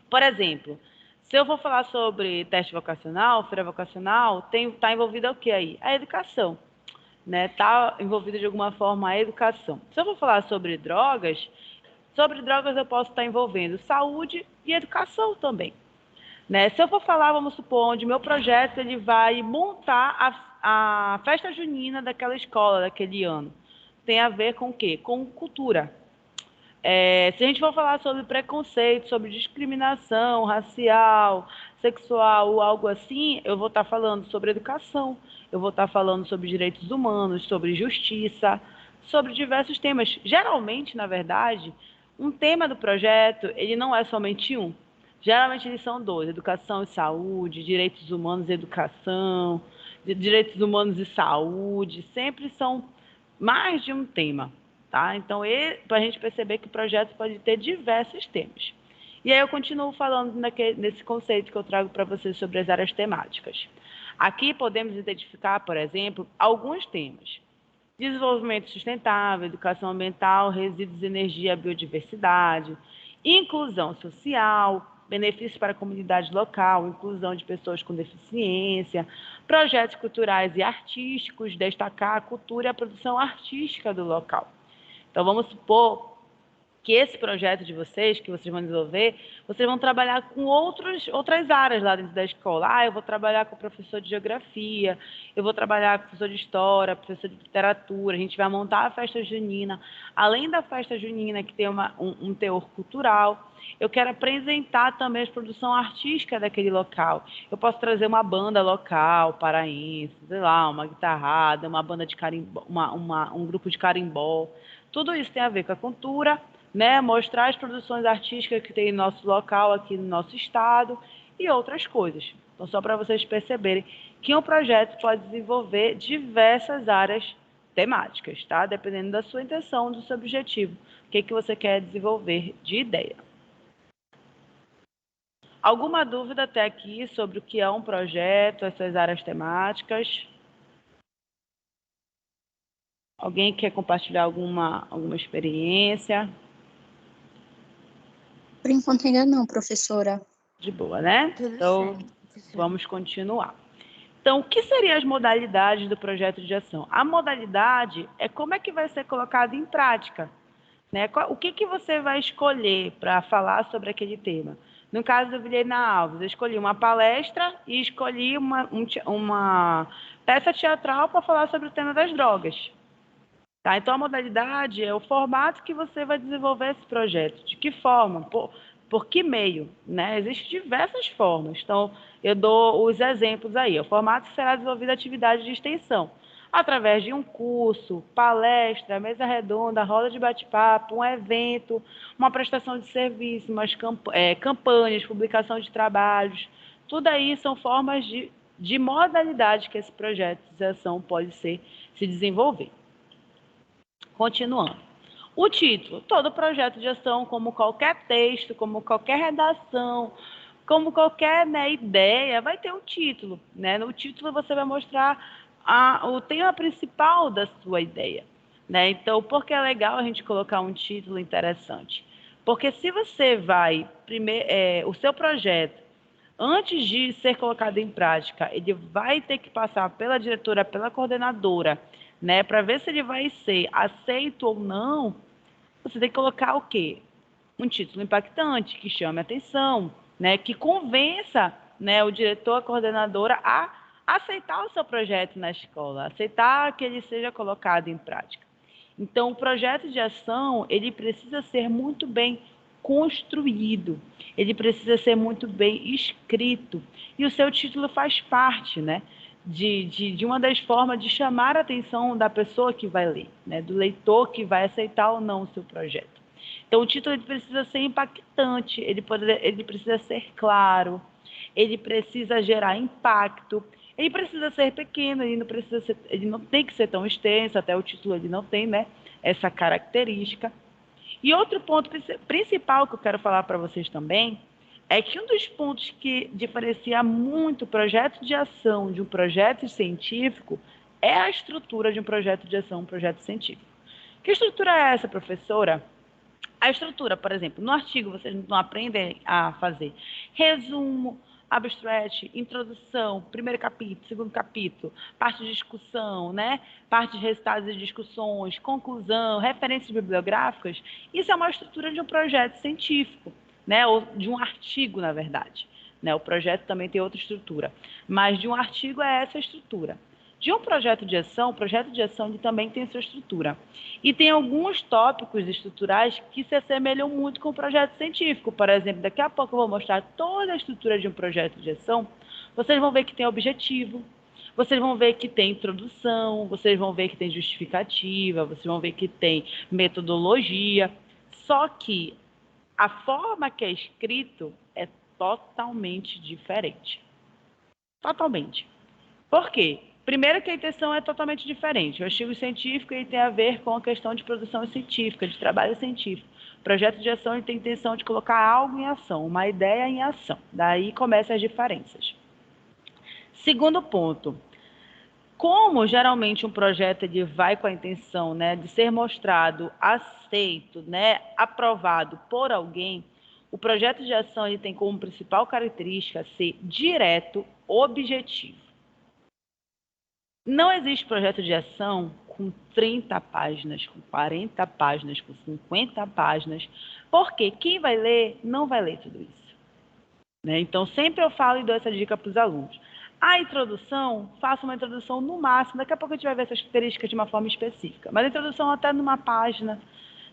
A: Por exemplo, se eu vou falar sobre teste vocacional, feira vocacional, está envolvida o que aí? A educação. Está envolvida de alguma forma a educação. Se eu vou falar sobre drogas eu posso estar envolvendo saúde e educação também. Se eu for falar, vamos supor, onde meu projeto ele vai montar a festa junina daquela escola, daquele ano. Tem a ver com o quê? Com cultura. Se a gente for falar sobre preconceito, sobre discriminação racial, sexual ou algo assim, eu vou estar falando sobre educação, eu vou estar falando sobre direitos humanos, sobre justiça, sobre diversos temas. Geralmente, na verdade, um tema do projeto, ele não é somente um. Geralmente eles são dois, educação e saúde, direitos humanos e educação, direitos humanos e saúde, sempre são mais de um tema. Tá? Então, para a gente perceber que o projeto pode ter diversos temas. E aí eu continuo falando nesse conceito que eu trago para vocês sobre as áreas temáticas. Aqui podemos identificar, por exemplo, alguns temas: desenvolvimento sustentável, educação ambiental, resíduos de energia, biodiversidade, inclusão social, benefícios para a comunidade local, inclusão de pessoas com deficiência, projetos culturais e artísticos, destacar a cultura e a produção artística do local. Então, vamos supor que esse projeto de vocês, que vocês vão desenvolver, vocês vão trabalhar com outras áreas lá dentro da escola. Eu vou trabalhar com o professor de geografia, eu vou trabalhar com o professor de história, professor de literatura, a gente vai montar a festa junina. Além da festa junina, que tem um teor cultural, eu quero apresentar também a produção artística daquele local. Eu posso trazer uma banda local, paraense, sei lá, uma guitarrada, uma banda de carimbó, um grupo de carimbó. Tudo isso tem a ver com a cultura, né? Mostrar as produções artísticas que tem no nosso local, aqui no nosso estado, e outras coisas. Então, só para vocês perceberem que um projeto pode desenvolver diversas áreas temáticas, tá? Dependendo da sua intenção, do seu objetivo. O que você quer desenvolver de ideia. Alguma dúvida até aqui sobre o que é um projeto, essas áreas temáticas? Alguém quer compartilhar alguma experiência?
B: Por enquanto ainda não, professora.
A: De boa, né?
C: Tudo
A: Então,
C: certo, professora.
A: vamos continuar. Então, o que seriam as modalidades do projeto de ação? A modalidade é como é que vai ser colocado em prática, né? O que você vai escolher para falar sobre aquele tema? No caso do Vilhena Alves, eu escolhi uma palestra e escolhi uma peça teatral para falar sobre o tema das drogas. Tá? Então, a modalidade é o formato que você vai desenvolver esse projeto. De que forma? Por que meio? Né? Existem diversas formas. Então, eu dou os exemplos aí. O formato será desenvolvido atividade de extensão, através de um curso, palestra, mesa redonda, roda de bate-papo, um evento, uma prestação de serviço, umas campanhas, publicação de trabalhos. Tudo aí são formas de modalidade que esse projeto de ação pode se desenvolver. Continuando. O título. Todo projeto de ação, como qualquer texto, como qualquer redação, como qualquer ideia, vai ter um título. Né? No título você vai mostrar o tema principal da sua ideia. Né? Então, por que é legal a gente colocar um título interessante? Porque se você vai, o seu projeto, antes de ser colocado em prática, ele vai ter que passar pela diretora, pela coordenadora, né, para ver se ele vai ser aceito ou não. Você tem que colocar o quê? Um título impactante, que chame a atenção, né, que convença, né, o diretor, a coordenadora a aceitar o seu projeto na escola, aceitar que ele seja colocado em prática. Então, o projeto de ação, ele precisa ser muito bem construído, ele precisa ser muito bem escrito, e o seu título faz parte, né, de uma das formas de chamar a atenção da pessoa que vai ler, né, do leitor que vai aceitar ou não o seu projeto. Então, o título ele precisa ser impactante, ele precisa ser claro, ele precisa gerar impacto, ele precisa ser pequeno, ele não tem que ser tão extenso, até o título ele não tem, né, essa característica. E outro ponto principal que eu quero falar para vocês também é que um dos pontos que diferencia muito o projeto de ação de um projeto científico é a estrutura de um projeto de ação, um projeto científico. Que estrutura é essa, professora? A estrutura, por exemplo, no artigo vocês não aprendem a fazer resumo, abstract, introdução, primeiro capítulo, segundo capítulo, parte de discussão, né? Parte de resultados de discussões, conclusão, referências bibliográficas. Isso é uma estrutura de um projeto científico, né? Ou de um artigo, na verdade. Né? O projeto também tem outra estrutura, mas de um artigo é essa estrutura. De um projeto de ação, o projeto de ação ele também tem sua estrutura. E tem alguns tópicos estruturais que se assemelham muito com o projeto científico. Por exemplo, daqui a pouco eu vou mostrar toda a estrutura de um projeto de ação. Vocês vão ver que tem objetivo, vocês vão ver que tem introdução, vocês vão ver que tem justificativa, vocês vão ver que tem metodologia. Só que a forma que é escrito é totalmente diferente. Totalmente. Por quê? Primeiro que a intenção é totalmente diferente. O artigo científico ele tem a ver com a questão de produção científica, de trabalho científico. O projeto de ação ele tem a intenção de colocar algo em ação, uma ideia em ação. Daí começam as diferenças. Segundo ponto, como geralmente um projeto ele vai com a intenção, né, de ser mostrado, aceito, né, aprovado por alguém, o projeto de ação ele tem como principal característica ser direto, objetivo. Não existe projeto de ação com 30 páginas, com 40 páginas, com 50 páginas, porque quem vai ler não vai ler tudo isso, né? Então, sempre eu falo e dou essa dica para os alunos. A introdução, faça uma introdução no máximo, daqui a pouco a gente vai ver essas características de uma forma específica, mas a introdução até numa página,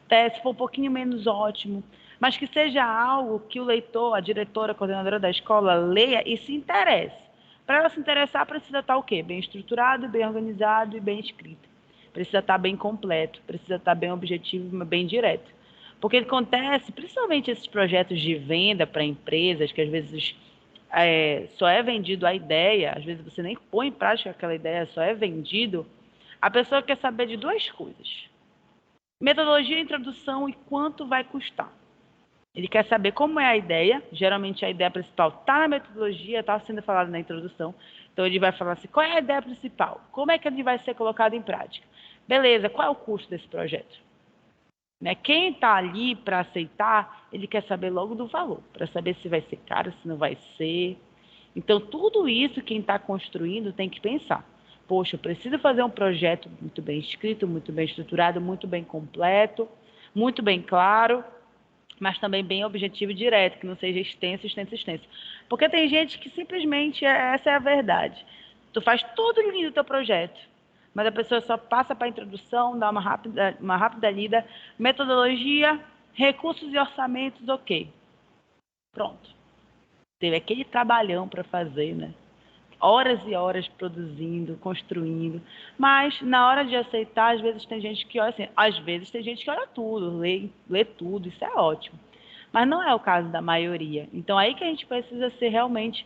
A: até se for um pouquinho menos ótimo, mas que seja algo que o leitor, a diretora, a coordenadora da escola leia e se interesse. Para ela se interessar, precisa estar o quê? Bem estruturado, bem organizado e bem escrito. Precisa estar bem completo, precisa estar bem objetivo, bem direto. Porque acontece, principalmente esses projetos de venda para empresas, que às vezes só é vendido a ideia, às vezes você nem põe em prática aquela ideia, só é vendido, a pessoa quer saber de duas coisas. Metodologia, introdução e quanto vai custar. Ele quer saber como é a ideia, geralmente a ideia principal está na metodologia, está sendo falada na introdução, então ele vai falar assim, qual é a ideia principal? Como é que ele vai ser colocado em prática? Beleza, qual é o custo desse projeto? Né? Quem está ali para aceitar, ele quer saber logo do valor, para saber se vai ser caro, se não vai ser. Então, tudo isso quem está construindo tem que pensar. Poxa, eu preciso fazer um projeto muito bem escrito, muito bem estruturado, muito bem completo, muito bem claro, mas também bem objetivo e direto, que não seja extenso, extenso, extenso. Porque tem gente que simplesmente, essa é a verdade. Tu faz tudo lindo o teu projeto, mas a pessoa só passa para a introdução, dá uma rápida lida, metodologia, recursos e orçamentos, ok. Pronto. Teve aquele trabalhão para fazer, né? Horas e horas produzindo, construindo, mas na hora de aceitar, às vezes tem gente que olha assim, às vezes tem gente que olha tudo, lê tudo, isso é ótimo, mas não é o caso da maioria. Então aí que a gente precisa ser realmente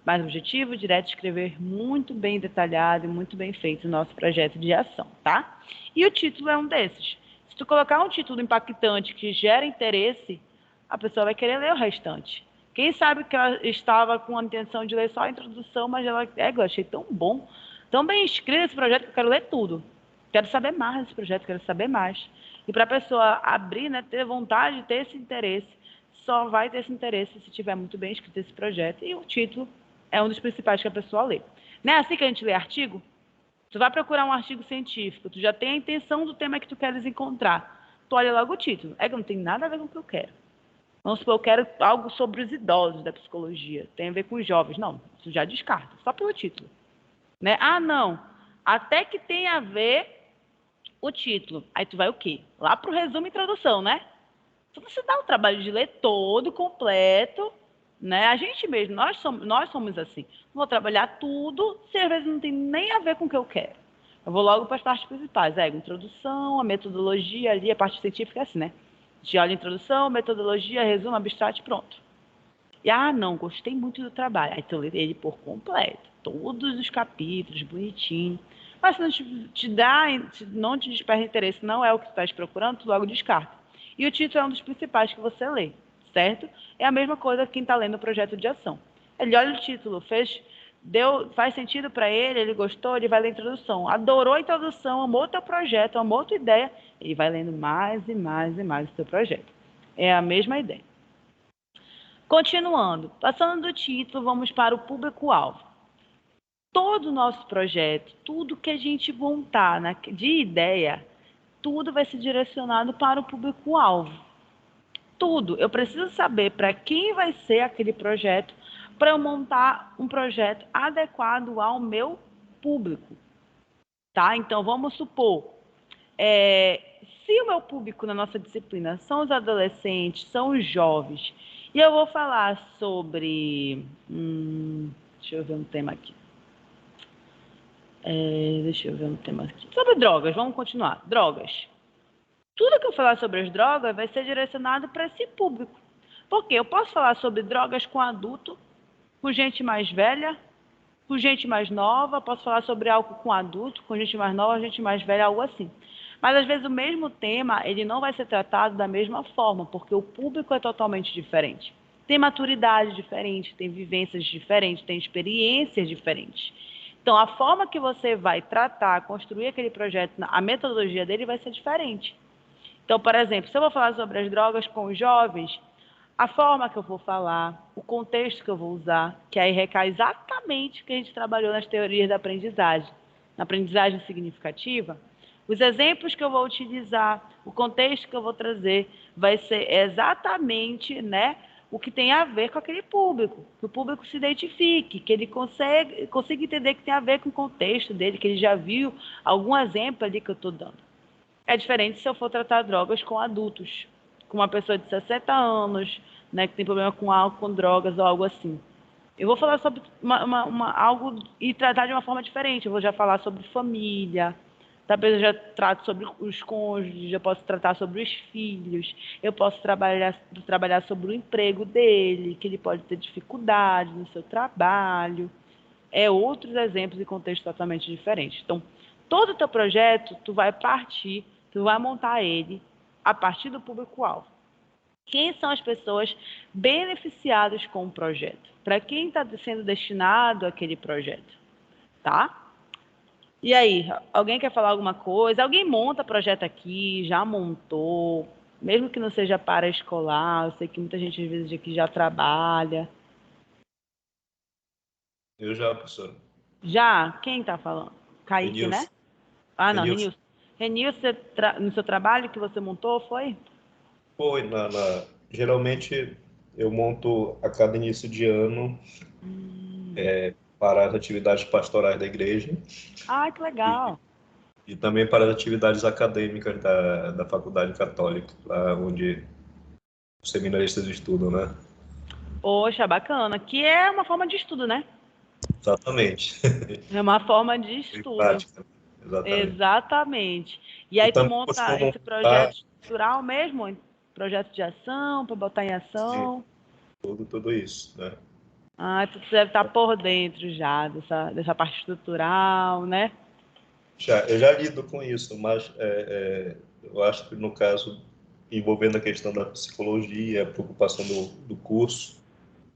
A: mais objetivo, direto, escrever muito bem detalhado e muito bem feito o nosso projeto de ação, tá? E o título é um desses. Se tu colocar um título impactante que gera interesse, a pessoa vai querer ler o restante. Quem sabe que ela estava com a intenção de ler só a introdução, mas ela, eu achei tão bom, tão bem escrito esse projeto que eu quero ler tudo. Quero saber mais desse projeto, quero saber mais. E para a pessoa abrir, né, ter vontade de ter esse interesse, só vai ter esse interesse se tiver muito bem escrito esse projeto. E o título é um dos principais que a pessoa lê. Não é assim que a gente lê artigo? Tu vai procurar um artigo científico, tu já tem a intenção do tema que tu queres encontrar. Tu olha logo o título. É que não tem nada a ver com o que eu quero. Vamos supor, eu quero algo sobre os idosos da psicologia. Tem a ver com os jovens. Não, isso já descarta, só pelo título. Né? Ah, não. Até que tem a ver o título. Aí tu vai o quê? Lá para o resumo e introdução, né? Então você dá o trabalho de ler todo, completo, né? A gente mesmo, nós somos assim. Vou trabalhar tudo, se às vezes não tem nem a ver com o que eu quero. Eu vou logo para as partes principais. A introdução, a metodologia ali, a parte científica é assim, né? A gente olha a introdução, metodologia, resumo, abstrato, pronto. E, não, gostei muito do trabalho. Aí tu lê ele por completo, todos os capítulos, bonitinho. Mas se não se não te desperta interesse, não é o que tu estás procurando, tu logo descarta. E o título é um dos principais que você lê, certo? É a mesma coisa que quem está lendo o projeto de ação. Ele olha o título, faz sentido para ele, ele gostou, ele vai ler a introdução. Adorou a introdução, amou o teu projeto, amou a tua ideia, ele vai lendo mais e mais e mais o teu projeto. É a mesma ideia. Continuando, passando do título, vamos para o público-alvo. Todo o nosso projeto, tudo que a gente montar de ideia, tudo vai ser direcionado para o público-alvo. Tudo. Eu preciso saber para quem vai ser aquele projeto para eu montar um projeto adequado ao meu público. Tá? Então, vamos supor, se o meu público na nossa disciplina são os adolescentes, são os jovens, e eu vou falar sobre... deixa eu ver um tema aqui. Sobre drogas, vamos continuar. Drogas. Tudo que eu falar sobre as drogas vai ser direcionado para esse público. Porque eu posso falar sobre drogas com adulto, com gente mais velha, com gente mais nova, posso falar sobre álcool com adulto, com gente mais nova, gente mais velha, algo assim. Mas, às vezes, o mesmo tema, ele não vai ser tratado da mesma forma, porque o público é totalmente diferente. tem maturidade diferente, tem vivências diferentes, tem experiências diferentes. Então, a forma que você vai tratar, construir aquele projeto, a metodologia dele vai ser diferente. Então, por exemplo, se eu vou falar sobre as drogas com os jovens, a forma que eu vou falar, o contexto que eu vou usar, que aí recai exatamente o que a gente trabalhou nas teorias da aprendizagem. Na aprendizagem significativa, os exemplos que eu vou utilizar, o contexto que eu vou trazer, vai ser exatamente, né, o que tem a ver com aquele público, que o público se identifique, que ele consiga entender que tem a ver com o contexto dele, que ele já viu algum exemplo ali que eu estou dando. É diferente se eu for tratar drogas com adultos, com uma pessoa de 60 anos, né, que tem problema com álcool, com drogas ou algo assim. Eu vou falar sobre algo e tratar de uma forma diferente. Eu vou já falar sobre família, talvez eu já trato sobre os cônjuges, já posso tratar sobre os filhos, eu posso trabalhar sobre o emprego dele, que ele pode ter dificuldade no seu trabalho. Outros exemplos e contextos totalmente diferentes. Então, todo o teu projeto, tu vai montar ele a partir do público-alvo. Quem são as pessoas beneficiadas com o projeto? Para quem está sendo destinado aquele projeto, tá? E aí, alguém quer falar alguma coisa? Alguém monta projeto aqui, já montou, mesmo que não seja paraescolar, eu sei que muita gente às vezes aqui já trabalha.
D: Eu já, professor.
A: Já? Quem está falando? Kaique, né?
D: Renilson.
A: Ah, não,
D: Renilson.
A: Renilson, no seu trabalho que você montou, foi?
D: Foi, geralmente eu monto a cada início de ano para as atividades pastorais da igreja
A: Ah, que legal.
D: e também para as atividades acadêmicas da Faculdade Católica, lá onde os seminaristas estudam, né?
A: Poxa, bacana. Que é uma forma de estudo, né?
D: Exatamente.
A: É uma forma de
D: Em
A: estudo.
D: prática, exatamente.
A: Exatamente. E
D: Eu
A: aí tu
D: também
A: monta
D: costumo
A: esse
D: montar,
A: projeto estrutural mesmo? Projeto de ação, para botar em
D: sim,
A: ação?
D: tudo isso, né?
A: Ah, tu deve estar por dentro já dessa parte estrutural, né?
D: Eu já lido com isso, mas eu acho que no caso, envolvendo a questão da psicologia, a preocupação do curso,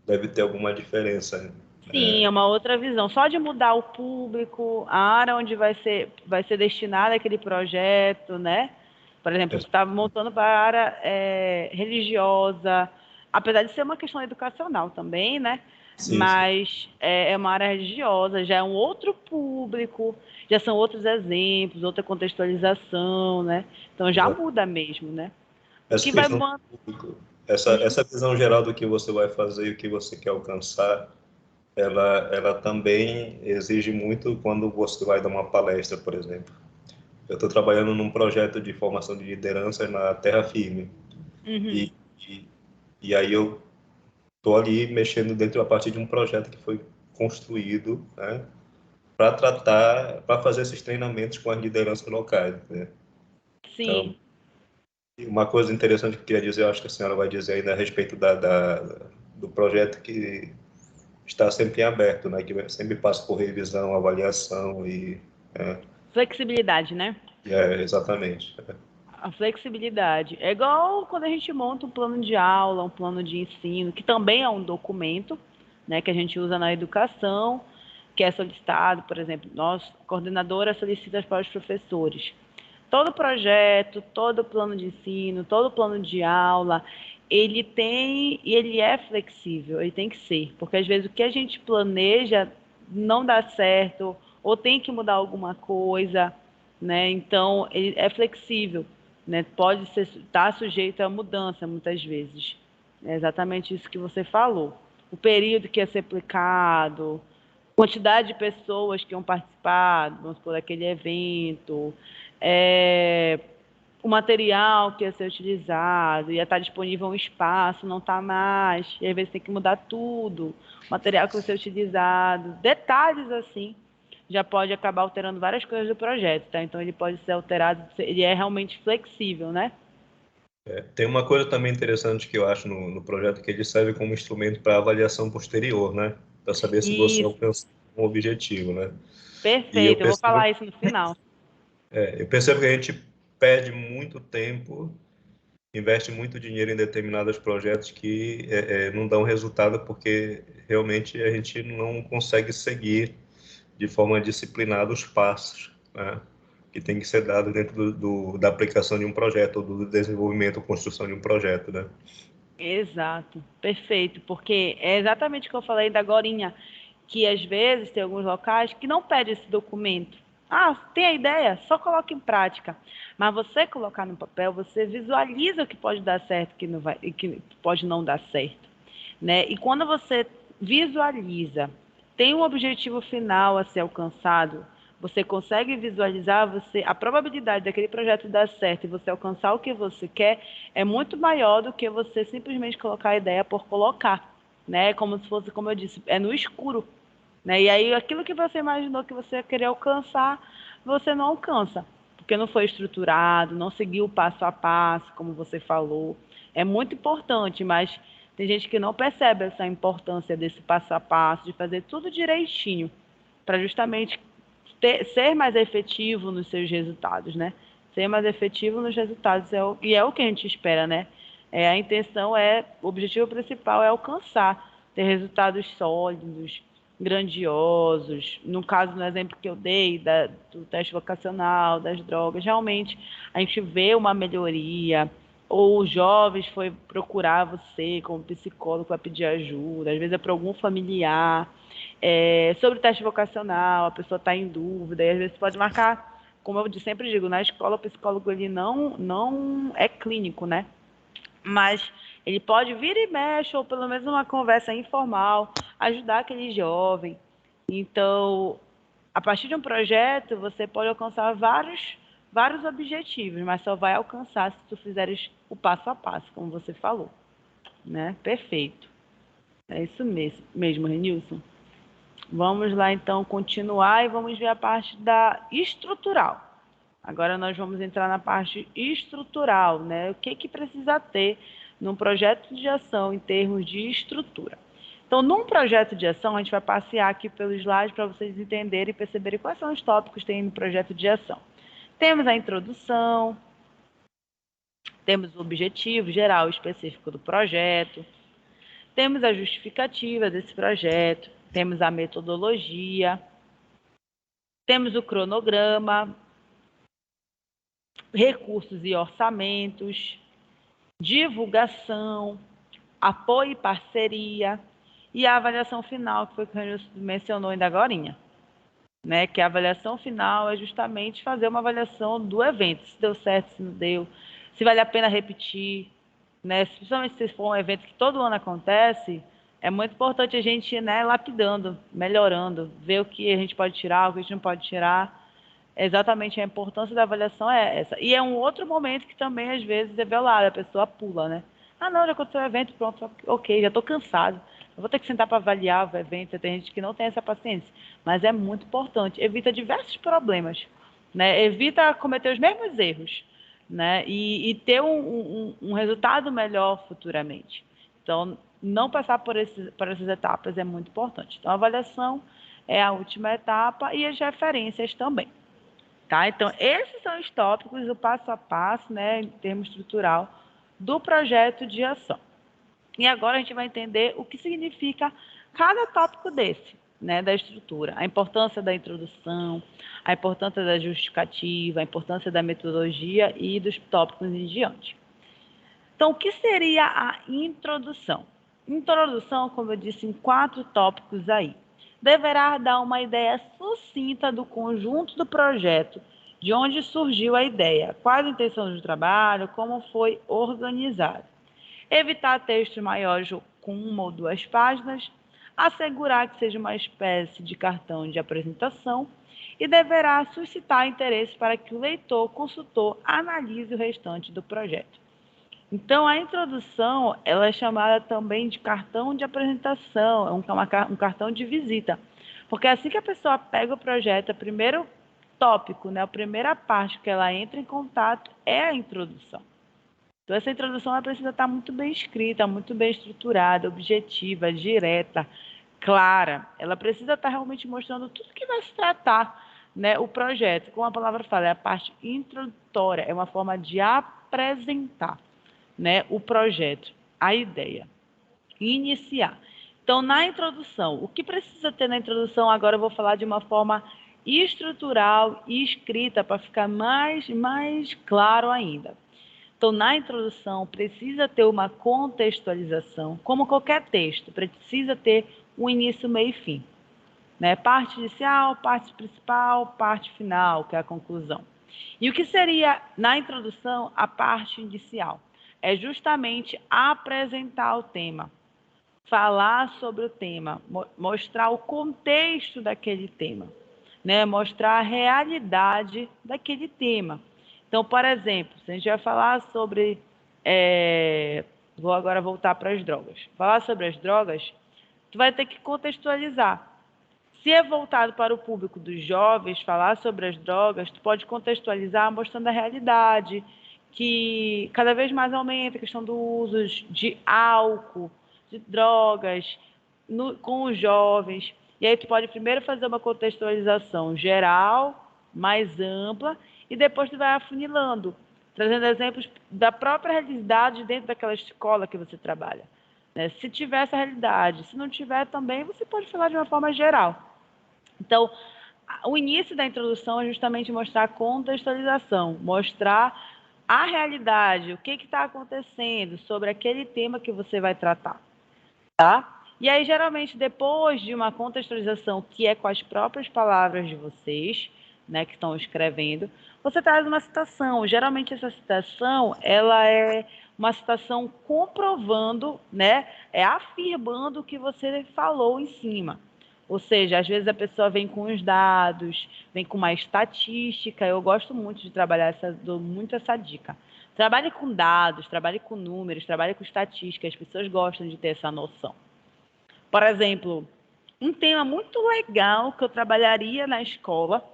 D: deve ter alguma diferença, né?
A: Sim, é uma outra visão. Só de mudar o público, a área onde vai ser destinado aquele projeto, né? Por exemplo, você estava montando para a área religiosa, apesar de ser uma questão educacional também, né?
D: Sim, sim.
A: Mas é uma área religiosa, já é um outro público, já são outros exemplos, outra contextualização, né? Então já
D: Exato.
A: muda mesmo, né? O
D: Essa
A: que vai
D: questão
A: manter.
D: do público, essa visão geral do que você vai fazer e o que você quer alcançar, ela também exige muito quando você vai dar uma palestra, por exemplo. Eu estou trabalhando num projeto de formação de liderança na Terra Firme.
A: Uhum.
D: E, e, e aí eu estou ali mexendo dentro a partir de um projeto que foi construído, né, para fazer esses treinamentos com as lideranças locais, né? Então,
A: Sim.
D: uma coisa interessante que eu queria dizer, eu acho que a senhora vai dizer ainda a respeito do projeto que está sempre em aberto, né, que sempre passa por revisão, avaliação
A: Flexibilidade, né?
D: exatamente.
A: A flexibilidade. É igual quando a gente monta um plano de aula, um plano de ensino, que também é um documento, né, que a gente usa na educação, que é solicitado, por exemplo, nós, coordenadora, solicita para os professores. Todo projeto, todo plano de ensino, todo plano de aula, ele é flexível, ele tem que ser, porque às vezes o que a gente planeja não dá certo, ou tem que mudar alguma coisa, né? Então, ele é flexível, né? Pode estar sujeito a mudança muitas vezes. É exatamente isso que você falou. O período que ia ser aplicado, quantidade de pessoas que iam participar, vamos supor, daquele evento, é, o material que ia ser utilizado, ia estar disponível um espaço, não está mais, e às vezes tem que mudar tudo, o material que vai ser utilizado, detalhes assim, já pode acabar alterando várias coisas do projeto, tá? Então ele pode ser alterado, ele é realmente flexível, né?
D: Tem uma coisa também interessante que eu acho no projeto, que ele serve como instrumento para avaliação posterior, né? Para saber se você
A: Isso,
D: alcançou um objetivo, né? E
A: perfeito, eu vou falar isso no final.
D: eu percebo que a gente perde muito tempo investe muito dinheiro em determinados projetos que não dão resultado porque realmente a gente não consegue seguir de forma disciplinada os passos, né, que tem que ser dado dentro da aplicação de um projeto, ou do desenvolvimento ou construção de um projeto, né?
A: Exato, perfeito, porque é exatamente o que eu falei da agorinha, que às vezes tem alguns locais que não pedem esse documento. Ah, tem a ideia? Só coloca em prática. Mas você colocar no papel, você visualiza o que pode dar certo e que pode não dar certo, né? E quando você visualiza, tem um objetivo final a ser alcançado, você consegue visualizar, a probabilidade daquele projeto dar certo e você alcançar o que você quer é muito maior do que você simplesmente colocar a ideia por colocar, né? Como se fosse, como eu disse, é no escuro, né? E aí aquilo que você imaginou que você ia querer alcançar, você não alcança, porque não foi estruturado, não seguiu o passo a passo, como você falou. É muito importante, mas tem gente que não percebe essa importância desse passo a passo, de fazer tudo direitinho, para justamente ser mais efetivo nos seus resultados, né? Ser mais efetivo nos resultados e é o que a gente espera, né? A intenção o objetivo principal é alcançar, ter resultados sólidos, grandiosos. No caso, no exemplo que eu dei do teste vocacional, das drogas, realmente a gente vê uma melhoria, ou os jovens foi procurar você como psicólogo para pedir ajuda, às vezes é para algum familiar. Sobre o teste vocacional, a pessoa está em dúvida, e às vezes pode marcar, como eu sempre digo, na escola o psicólogo ele não é clínico, né? Mas ele pode vir e mexe, ou pelo menos uma conversa informal, ajudar aquele jovem. Então, a partir de um projeto, você pode alcançar vários objetivos, mas só vai alcançar se tu fizeres o passo a passo, como você falou, né? Perfeito. É isso mesmo, Renilson. Vamos lá, então, continuar e vamos ver a parte da estrutural. Agora nós vamos entrar na parte estrutural, né? O que precisa ter num projeto de ação em termos de estrutura. Então, num projeto de ação, a gente vai passear aqui pelos slides para vocês entenderem e perceberem quais são os tópicos que tem no projeto de ação. Temos a introdução, temos o objetivo geral específico do projeto, temos a justificativa desse projeto, temos a metodologia, temos o cronograma, recursos e orçamentos, divulgação, apoio e parceria e a avaliação final, que foi o que o Renilson mencionou ainda agorinha, né? Que a avaliação final é justamente fazer uma avaliação do evento, se deu certo, se não deu, se vale a pena repetir, né? Principalmente se for um evento que todo ano acontece, é muito importante a gente ir, né, lapidando, melhorando, ver o que a gente pode tirar, o que a gente não pode tirar. Exatamente, a importância da avaliação é essa. E é um outro momento que também, às vezes, é velado, a pessoa pula, né? Ah, não, já aconteceu o evento, pronto, ok, já estou cansado. Eu vou ter que sentar para avaliar o evento. Tem gente que não tem essa paciência, mas é muito importante. Evita diversos problemas, né? Evita cometer os mesmos erros, né? E ter um resultado melhor futuramente. Então, não passar por essas etapas é muito importante. Então, a avaliação é a última etapa e as referências também. Tá? Então, esses são os tópicos, o passo a passo, né, em termos estrutural, do projeto de ação. E agora a gente vai entender o que significa cada tópico desse, né, da estrutura. A importância da introdução, a importância da justificativa, a importância da metodologia e dos tópicos em diante. Então, o que seria a introdução? Introdução, como eu disse, em 4 tópicos aí. Deverá dar uma ideia sucinta do conjunto do projeto, de onde surgiu a ideia, quais as intenções do trabalho, como foi organizado. Evitar textos maiores com 1 ou 2 páginas, assegurar que seja uma espécie de cartão de apresentação e deverá suscitar interesse para que o leitor, consultor, analise o restante do projeto. Então, a introdução, ela é chamada também de cartão de apresentação, é um cartão de visita. Porque assim que a pessoa pega o projeto, o primeiro tópico, né, a primeira parte que ela entra em contato é a introdução. Então, essa introdução ela precisa estar muito bem escrita, muito bem estruturada, objetiva, direta, clara. Ela precisa estar realmente mostrando tudo que vai se tratar, né, o projeto. Como a palavra fala, é a parte introdutória, é uma forma de apresentar. né, o projeto, a ideia, iniciar. Então, na introdução, o que precisa ter na introdução, agora eu vou falar de uma forma estrutural e escrita para ficar mais claro ainda. Então, na introdução, precisa ter uma contextualização, como qualquer texto, precisa ter um início, meio e fim. Né? Parte inicial, parte principal, parte final, que é a conclusão. E o que seria, na introdução, a parte inicial? É justamente apresentar o tema, falar sobre o tema, mostrar o contexto daquele tema, né? Mostrar a realidade daquele tema. Então, por exemplo, se a gente vai falar sobre... vou agora voltar para as drogas. Falar sobre as drogas, tu vai ter que contextualizar. Se é voltado para o público dos jovens, falar sobre as drogas, tu pode contextualizar mostrando a realidade, que cada vez mais aumenta a questão do uso de álcool, de drogas com os jovens. E aí tu pode primeiro fazer uma contextualização geral, mais ampla, e depois tu vai afunilando, trazendo exemplos da própria realidade dentro daquela escola que você trabalha. Né? Se tiver essa realidade, se não tiver também, você pode falar de uma forma geral. Então, o início da introdução é justamente mostrar a contextualização, mostrar a realidade, o que está acontecendo sobre aquele tema que você vai tratar. Tá? E aí, geralmente, depois de uma contextualização, que é com as próprias palavras de vocês, né, que estão escrevendo, você traz uma citação. Geralmente, essa citação, ela é uma citação comprovando, né, afirmando o que você falou em cima. Ou seja, às vezes a pessoa vem com os dados, vem com uma estatística. Eu gosto muito de trabalhar, dou muito essa dica. Trabalhe com dados, trabalhe com números, trabalhe com estatística. As pessoas gostam de ter essa noção. Por exemplo, um tema muito legal que eu trabalharia na escola,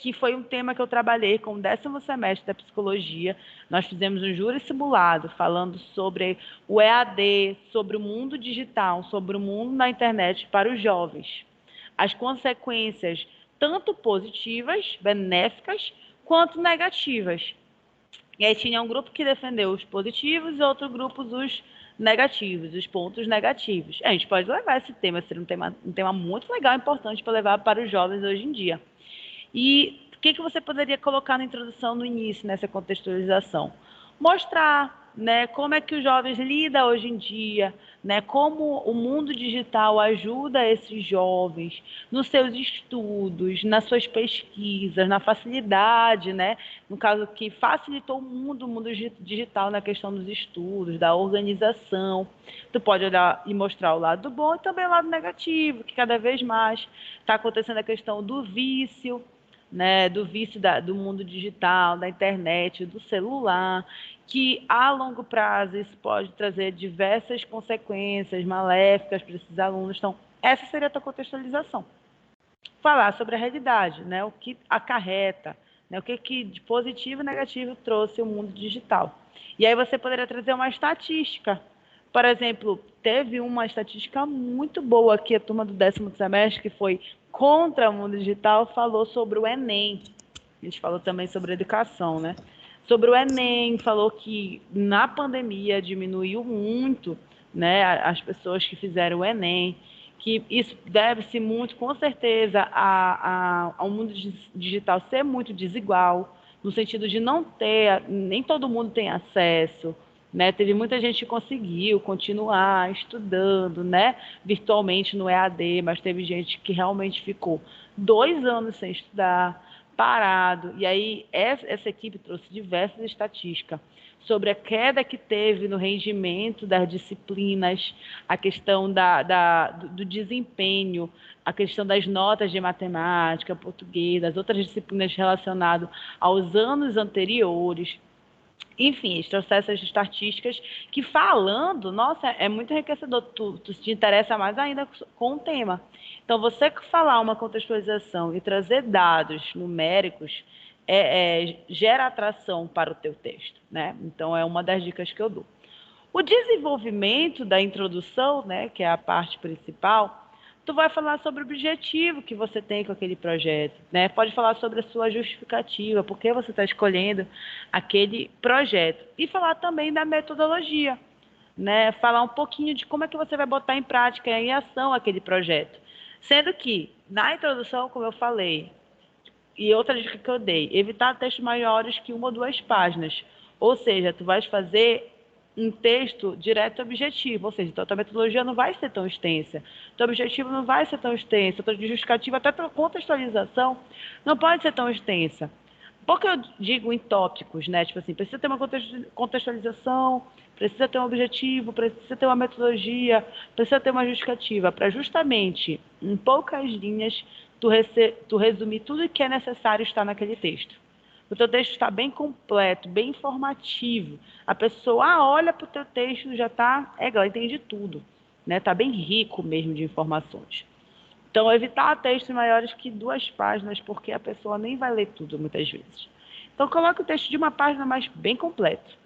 A: que foi um tema que eu trabalhei com o 10º semestre da psicologia. Nós fizemos um júri simulado falando sobre o EAD, sobre o mundo digital, sobre o mundo da internet para os jovens. As consequências tanto positivas, benéficas, quanto negativas. E aí tinha um grupo que defendeu os positivos e outro grupo os negativos, os pontos negativos. A gente pode levar esse tema, seria um tema muito legal e importante para levar para os jovens hoje em dia. E o que você poderia colocar na introdução, no início, nessa contextualização? Mostrar, né, como é que os jovens lidam hoje em dia, né, como o mundo digital ajuda esses jovens nos seus estudos, nas suas pesquisas, na facilidade, né, no caso que facilitou o mundo digital na questão dos estudos, da organização. Tu pode olhar e mostrar o lado bom e também o lado negativo, que cada vez mais está acontecendo a questão do vício, né, do vício do mundo digital, da internet, do celular, que a longo prazo isso pode trazer diversas consequências maléficas para esses alunos. Então, essa seria a tua contextualização. Falar sobre a realidade, né, o que acarreta, né, o que de positivo e negativo trouxe o mundo digital. E aí você poderia trazer uma estatística. Por exemplo, teve uma estatística muito boa aqui, a turma do 10º semestre, que foi contra o mundo digital, falou sobre o Enem. A gente falou também sobre educação, né? Sobre o Enem, falou que na pandemia diminuiu muito, né, as pessoas que fizeram o Enem, que isso deve-se muito, com certeza, ao mundo digital ser muito desigual, no sentido de não ter, nem todo mundo tem acesso, né? Teve muita gente que conseguiu continuar estudando, né, virtualmente no EAD, mas teve gente que realmente ficou 2 anos sem estudar, parado. E aí essa equipe trouxe diversas estatísticas sobre a queda que teve no rendimento das disciplinas, a questão do desempenho, a questão das notas de matemática, português, das outras disciplinas relacionadas aos anos anteriores. Enfim, eles trouxeram essas estatísticas que, falando, nossa, é muito enriquecedor, tu te interessa mais ainda com o tema. Então, você falar uma contextualização e trazer dados numéricos gera atração para o teu texto, né? Então, é uma das dicas que eu dou. O desenvolvimento da introdução, né, que é a parte principal, tu vai falar sobre o objetivo que você tem com aquele projeto, né? Pode falar sobre a sua justificativa, por que você está escolhendo aquele projeto. E falar também da metodologia, né? Falar um pouquinho de como é que você vai botar em prática, em ação aquele projeto. Sendo que, na introdução, como eu falei, e outra dica que eu dei, evitar textos maiores que 1 ou 2 páginas. Ou seja, tu vais fazer um texto direto e objetivo, ou seja, então a tua metodologia não vai ser tão extensa, teu objetivo não vai ser tão extenso, a tua justificativa, até tua contextualização, não pode ser tão extensa. Porque eu digo em tópicos, né? Tipo assim, precisa ter uma contextualização, precisa ter um objetivo, precisa ter uma metodologia, precisa ter uma justificativa, para justamente, em poucas linhas, tu resumir tudo o que é necessário estar naquele texto. O teu texto está bem completo, bem informativo. A pessoa olha para o teu texto e já está, ela entende tudo, né? Está bem rico mesmo de informações. Então, evitar textos maiores que 2 páginas, porque a pessoa nem vai ler tudo muitas vezes. Então, coloque o texto de 1 página, mas bem completo.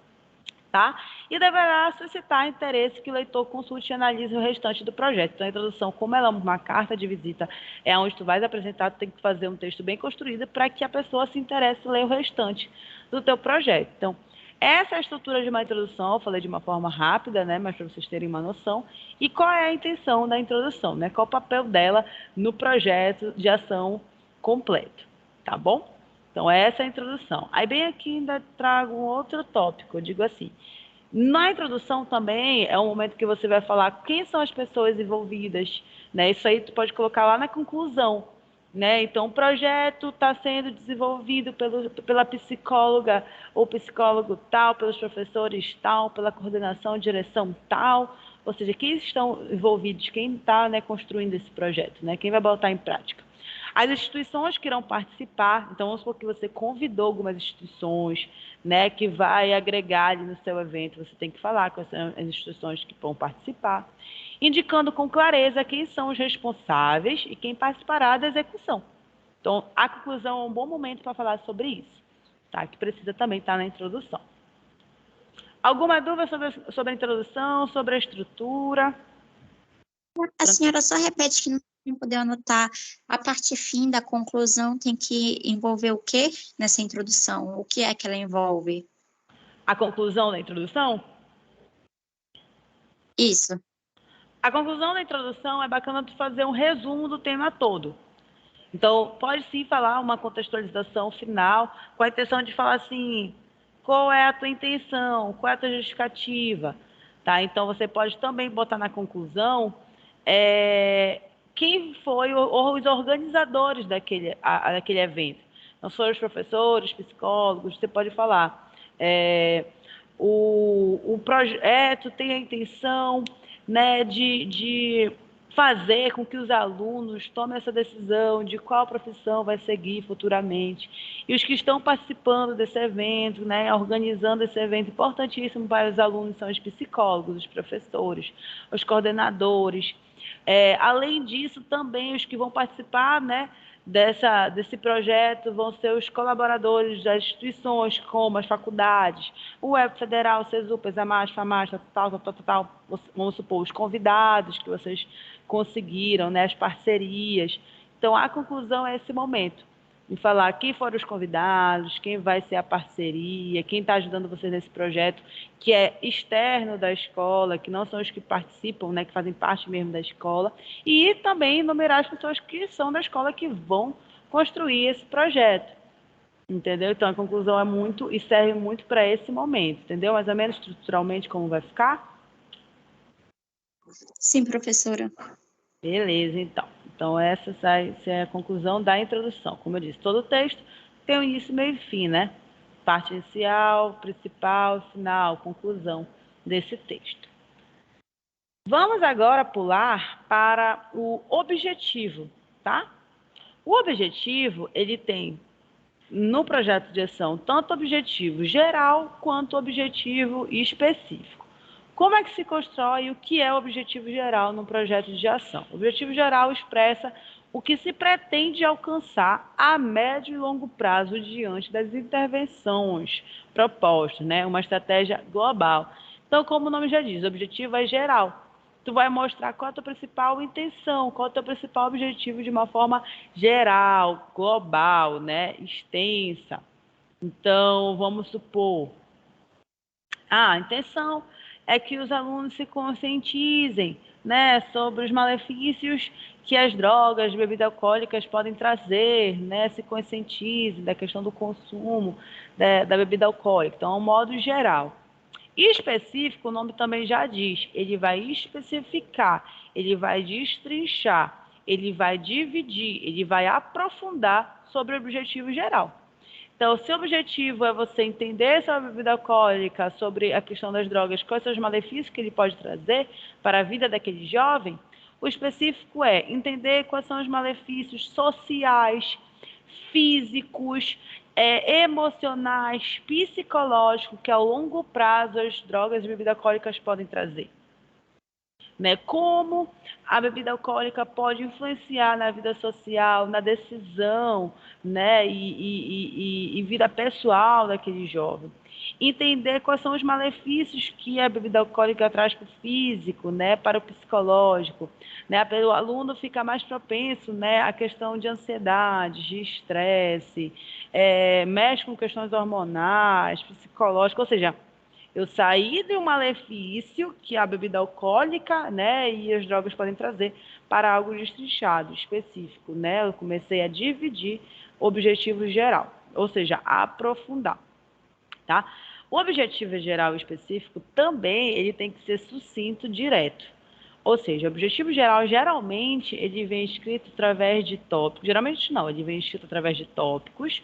A: Tá? E deverá suscitar interesse que o leitor consulte e analise o restante do projeto. Então, a introdução, como ela é uma carta de visita, é onde tu vais apresentar, tu tem que fazer um texto bem construído para que a pessoa se interesse em ler o restante do teu projeto. Então, essa é a estrutura de uma introdução, eu falei de uma forma rápida, né, mas para vocês terem uma noção. E qual é a intenção da introdução, né? Qual o papel dela no projeto de ação completo, tá bom? Então, essa é a introdução. Aí, bem aqui, ainda trago um outro tópico. Eu digo assim, na introdução também é um momento que você vai falar quem são as pessoas envolvidas, né? Isso aí tu pode colocar lá na conclusão, né? Então, o projeto está sendo desenvolvido pela psicóloga ou psicólogo tal, pelos professores tal, pela coordenação, direção tal. Ou seja, quem estão envolvidos, quem está, né, construindo esse projeto, né? Quem vai botar em prática. As instituições que irão participar, então vamos supor que você convidou algumas instituições, né, que vai agregar ali no seu evento, você tem que falar com as instituições que vão participar, indicando com clareza quem são os responsáveis e quem participará da execução. Então, a conclusão é um bom momento para falar sobre isso, tá? Que precisa também estar na introdução. Alguma dúvida sobre a introdução, sobre a estrutura?
B: A senhora só repete que não poder anotar a parte fim da conclusão tem que envolver o quê nessa introdução? O que é que ela envolve?
A: A conclusão da introdução?
B: Isso.
A: A conclusão da introdução é bacana tu fazer um resumo do tema todo. Então, pode sim falar uma contextualização final, com a intenção de falar assim, qual é a tua intenção, qual é a tua justificativa, tá? Então, você pode também botar na conclusão quem foi os organizadores daquele evento. Não são os professores, psicólogos, você pode falar. O projeto tem a intenção, né, de fazer com que os alunos tomem essa decisão de qual profissão vai seguir futuramente. E os que estão participando desse evento, né, organizando esse evento importantíssimo para os alunos, são os psicólogos, os professores, os coordenadores. Além disso, também os que vão participar, né, desse projeto vão ser os colaboradores das instituições, como as faculdades, o Web Federal, o CESUP, ESAMAS, FAMAS, tal. Vamos supor, os convidados que vocês conseguiram, né, as parcerias. Então, a conclusão é esse momento, em falar quem foram os convidados, quem vai ser a parceria, quem está ajudando vocês nesse projeto, que é externo da escola, que não são os que participam, né, que fazem parte mesmo da escola, e também enumerar as pessoas que são da escola que vão construir esse projeto. Entendeu? Então, a conclusão é muito, e serve muito para esse momento, entendeu? Mais ou menos estruturalmente como vai ficar?
B: Sim, professora.
A: Beleza, então. Então, essa é a conclusão da introdução. Como eu disse, todo texto tem um início, meio e fim, né? Parte inicial, principal, final, conclusão desse texto. Vamos agora pular para o objetivo, tá? O objetivo, ele tem, no projeto de ação, tanto objetivo geral quanto objetivo específico. Como é que se constrói o que é o objetivo geral no projeto de ação? O objetivo geral expressa o que se pretende alcançar a médio e longo prazo diante das intervenções propostas, né? Uma estratégia global. Então, como o nome já diz, o objetivo é geral. tu vai mostrar qual é a tua principal intenção, qual é o teu principal objetivo de uma forma geral, global, né, extensa. Então, vamos supor, a intenção é que os alunos se conscientizem, né, sobre os malefícios que as drogas, bebidas alcoólicas podem trazer, né, se conscientizem da questão do consumo da bebida alcoólica. Então, é um modo geral. Específico, o nome também já diz, ele vai especificar, ele vai destrinchar, ele vai dividir, ele vai aprofundar sobre o objetivo geral. Então, se o objetivo é você entender sobre a bebida alcoólica, sobre a questão das drogas, quais são os malefícios que ele pode trazer para a vida daquele jovem, o específico é entender quais são os malefícios sociais, físicos, emocionais, psicológicos que ao longo prazo as drogas e bebidas alcoólicas podem trazer. Né? Como a bebida alcoólica pode influenciar na vida social, na decisão, né? e vida pessoal daquele jovem. Entender quais são os malefícios que a bebida alcoólica traz para o físico, né? Para o psicológico. Né? O aluno fica mais propenso, né? À questão de ansiedade, de estresse, mexe com questões hormonais, psicológicas, ou seja, eu saí de um malefício que a bebida alcoólica, né, e as drogas podem trazer para algo destrinchado, específico, né? Eu comecei a dividir o objetivo geral, ou seja, aprofundar, tá? O objetivo geral específico também ele tem que ser sucinto, direto. Ou seja, o objetivo geral, geralmente, ele vem escrito através de tópicos. Geralmente não, ele vem escrito através de tópicos.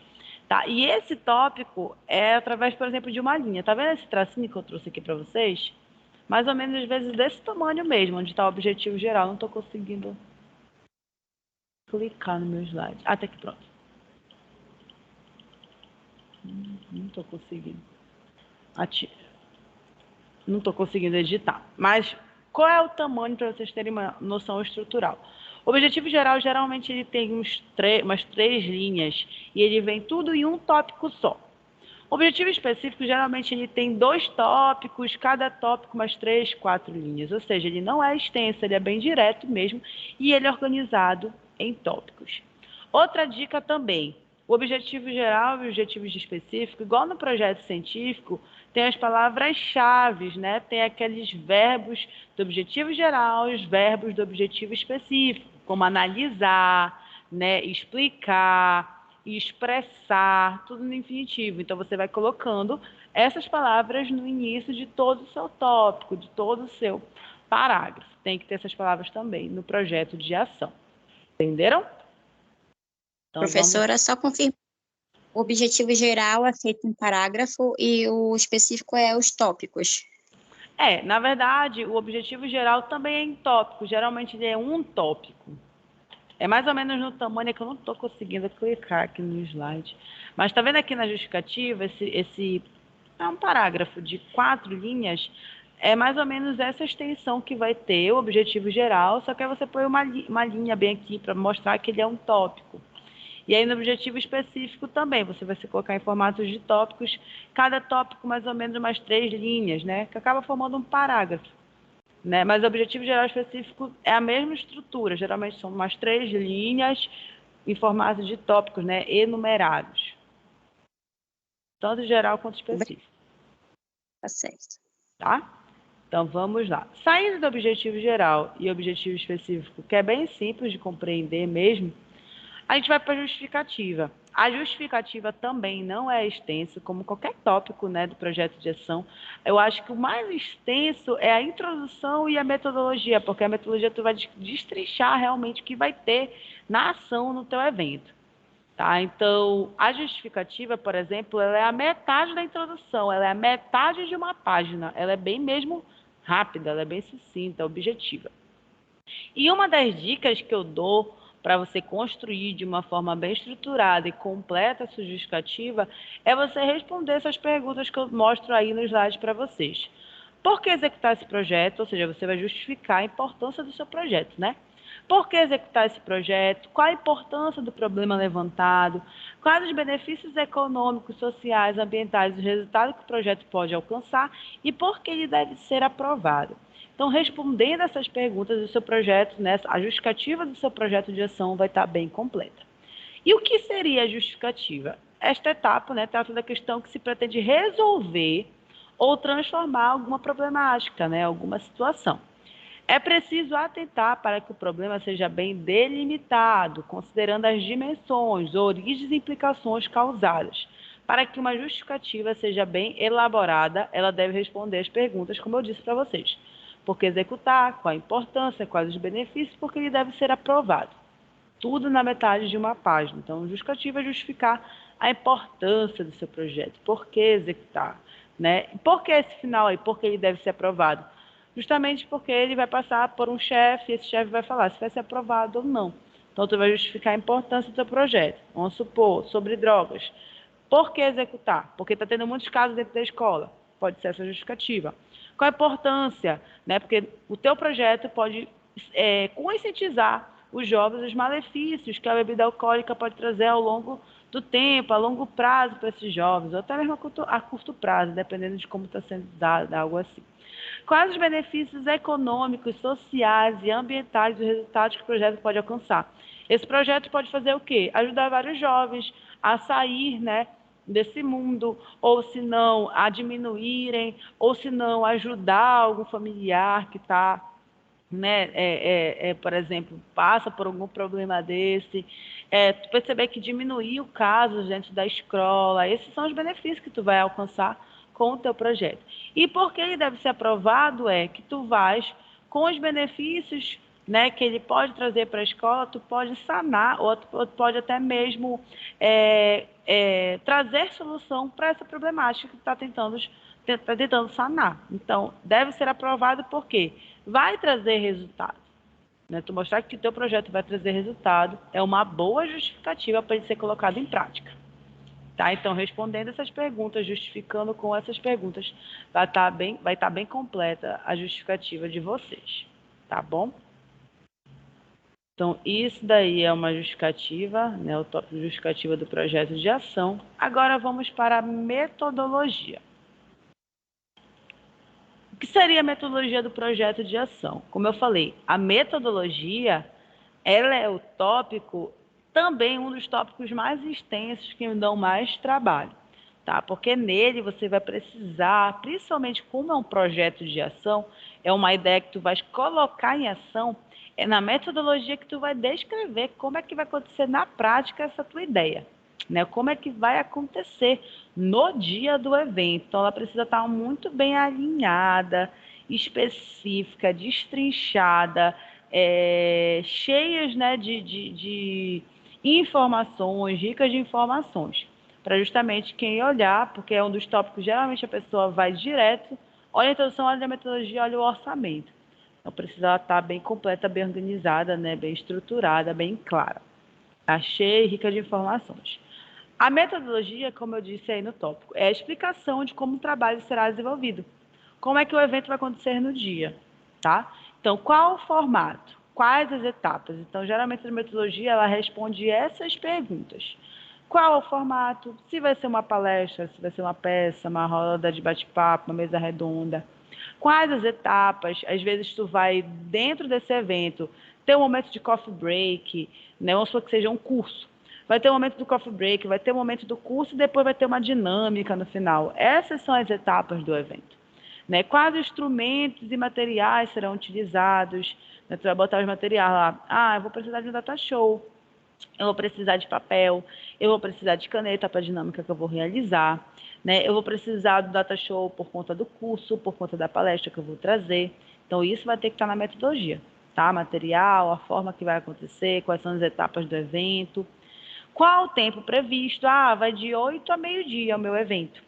A: Tá? E esse tópico é através, por exemplo, de uma linha. Tá vendo esse tracinho que eu trouxe aqui para vocês? Mais ou menos, às vezes, desse tamanho mesmo, onde está o objetivo geral. Não estou conseguindo clicar no meu slide. Ah, tá aqui, pronto. Não estou conseguindo. Não estou conseguindo editar. Mas qual é o tamanho para vocês terem uma noção estrutural? O objetivo geral, geralmente, ele tem umas 3 linhas e ele vem tudo em um tópico só. O objetivo específico, geralmente, ele tem 2 tópicos, cada tópico umas 3, 4 linhas. Ou seja, ele não é extenso, ele é bem direto mesmo e ele é organizado em tópicos. Outra dica também, o objetivo geral e o objetivo específico, igual no projeto científico, tem as palavras-chave, né? Tem aqueles verbos do objetivo geral e os verbos do objetivo específico, como analisar, né? Explicar, expressar, tudo no infinitivo. Então, você vai colocando essas palavras no início de todo o seu tópico, de todo o seu parágrafo. Tem que ter essas palavras também no projeto de ação. Entenderam? Então,
B: professora, só confirmar. O objetivo geral é feito em parágrafo e o específico é os tópicos.
A: Na verdade, o objetivo geral também é em tópico. Geralmente, ele é um tópico. É mais ou menos no tamanho que eu não estou conseguindo clicar aqui no slide. Mas está vendo aqui na justificativa, esse é um parágrafo de 4 linhas, é mais ou menos essa extensão que vai ter o objetivo geral, só que aí você põe uma linha bem aqui para mostrar que ele é um tópico. E aí no objetivo específico também, você vai se colocar em formatos de tópicos, cada tópico mais ou menos umas 3 linhas, né? Que acaba formando um parágrafo. Né? Mas o objetivo geral específico é a mesma estrutura, geralmente são umas 3 linhas em formato de tópicos, né? Enumerados. Tanto geral quanto específico.
B: Tá certo.
A: Tá? Então vamos lá. Saindo do objetivo geral e objetivo específico, que é bem simples de compreender mesmo, a gente vai para a justificativa. A justificativa também não é extensa, como qualquer tópico, né, do projeto de ação. Eu acho que o mais extenso é a introdução e a metodologia, porque a metodologia tu vai destrinchar realmente o que vai ter na ação no teu evento. Tá? Então, a justificativa, por exemplo, ela é a metade da introdução, ela é a metade de uma página, ela é bem mesmo rápida, ela é bem sucinta, objetiva. E uma das dicas que eu dou para você construir de uma forma bem estruturada e completa a sua justificativa, é você responder essas perguntas que eu mostro aí no slide para vocês. Por que executar esse projeto? Ou seja, você vai justificar a importância do seu projeto, né? Por que executar esse projeto? Qual a importância do problema levantado? Quais os benefícios econômicos, sociais, ambientais, o resultado que o projeto pode alcançar e por que ele deve ser aprovado? Então, respondendo essas perguntas do seu projeto, né, a justificativa do seu projeto de ação vai estar bem completa. E o que seria a justificativa? Esta etapa, né, trata da questão que se pretende resolver ou transformar alguma problemática, né, alguma situação. É preciso atentar para que o problema seja bem delimitado, considerando as dimensões, origens e implicações causadas. Para que uma justificativa seja bem elaborada, ela deve responder as perguntas, como eu disse para vocês. Por que executar? Qual a importância? Quais os benefícios? Por que ele deve ser aprovado? Tudo na metade de uma página. Então, justificativa é justificar a importância do seu projeto. Por que executar? Né? Por que esse final aí? Por que ele deve ser aprovado? Justamente porque ele vai passar por um chefe, e esse chefe vai falar se vai ser aprovado ou não. Então, tu vai justificar a importância do teu projeto. Vamos supor, sobre drogas. Por que executar? Porque está tendo muitos casos dentro da escola. Pode ser essa justificativa. Qual a importância? Né? Porque o teu projeto pode conscientizar os jovens os malefícios que a bebida alcoólica pode trazer ao longo do tempo, a longo prazo para esses jovens, ou até mesmo a curto prazo, dependendo de como está sendo dado, algo assim. Quais os benefícios econômicos, sociais e ambientais dos resultados que o projeto pode alcançar? Esse projeto pode fazer o quê? Ajudar vários jovens a sair, né, desse mundo, ou se não, a diminuírem, ou se não, ajudar algum familiar que está, né, por exemplo, passa por algum problema desse, tu perceber que diminuiu casos dentro da escola, esses são os benefícios que tu vai alcançar com o teu projeto. E por que ele deve ser aprovado é que tu vais, com os benefícios, né, que ele pode trazer para a escola, tu pode sanar, ou tu pode até mesmo trazer solução para essa problemática que tu está tentando sanar. Então, deve ser aprovado porque vai trazer resultado. Né? Tu mostrar que o teu projeto vai trazer resultado é uma boa justificativa para ele ser colocado em prática. Tá? Então, respondendo essas perguntas, justificando com essas perguntas, vai estar bem completa a justificativa de vocês. Tá bom? Então, isso daí é uma justificativa, né, o tópico justificativa do projeto de ação. Agora, vamos para a metodologia. O que seria a metodologia do projeto de ação? Como eu falei, a metodologia, ela é o tópico, também um dos tópicos mais extensos que me dão mais trabalho, tá? Porque nele você vai precisar, principalmente como é um projeto de ação, é uma ideia que tu vais colocar em ação, é na metodologia que tu vai descrever como é que vai acontecer na prática essa tua ideia. Né, como é que vai acontecer no dia do evento. Então, ela precisa estar muito bem alinhada, específica, destrinchada, cheias, né, de informações, ricas de informações, para justamente quem olhar, porque é um dos tópicos, geralmente a pessoa vai direto, olha a introdução, olha a metodologia, olha o orçamento. Então, precisa estar bem completa, bem organizada, né, bem estruturada, bem clara. Tá cheia e rica de informações. A metodologia, como eu disse aí no tópico, é a explicação de como o trabalho será desenvolvido. Como é que o evento vai acontecer no dia, tá? Então, qual o formato? Quais as etapas? Então, geralmente a metodologia, ela responde essas perguntas. Qual é o formato? Se vai ser uma palestra, se vai ser uma peça, uma roda de bate-papo, uma mesa redonda. Quais as etapas? Às vezes tu vai, dentro desse evento, ter um momento de coffee break, né? Vamos supor que seja um curso. Vai ter um momento do coffee break, vai ter um momento do curso e depois vai ter uma dinâmica no final. Essas são as etapas do evento. Né? Quais instrumentos e materiais serão utilizados? Né? Tu vai botar os materiais lá. Eu vou precisar de um data show, eu vou precisar de papel, eu vou precisar de caneta para a dinâmica que eu vou realizar. Né? Eu vou precisar do data show por conta do curso, por conta da palestra que eu vou trazer. Então, isso vai ter que estar na metodologia. Tá? Material, a forma que vai acontecer, quais são as etapas do evento. Qual o tempo previsto? Vai de 8 a meio-dia o meu evento.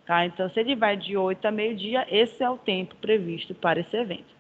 A: Tá? Então, se ele vai de 8 a meio-dia, esse é o tempo previsto para esse evento.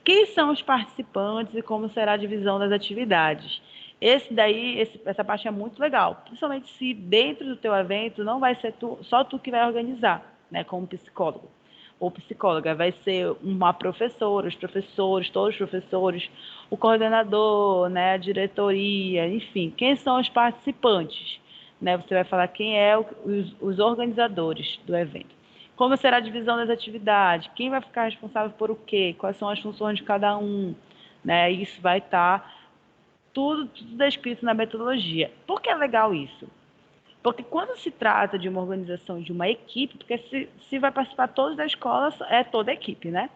A: Quem são os participantes e como será a divisão das atividades? Essa parte é muito legal, principalmente se dentro do teu evento não vai ser só tu que vai organizar, né, como psicólogo ou psicóloga, vai ser uma professora, os professores, todos os professores, o coordenador, né, a diretoria, enfim, quem são os participantes, né? Você vai falar quem é os organizadores do evento. Como será a divisão das atividades? Quem vai ficar responsável por o quê? Quais são as funções de cada um? Né? Isso vai estar tudo descrito na metodologia. Por que é legal isso? Porque quando se trata de uma organização de uma equipe, porque se vai participar todos da escola, é toda a equipe, né?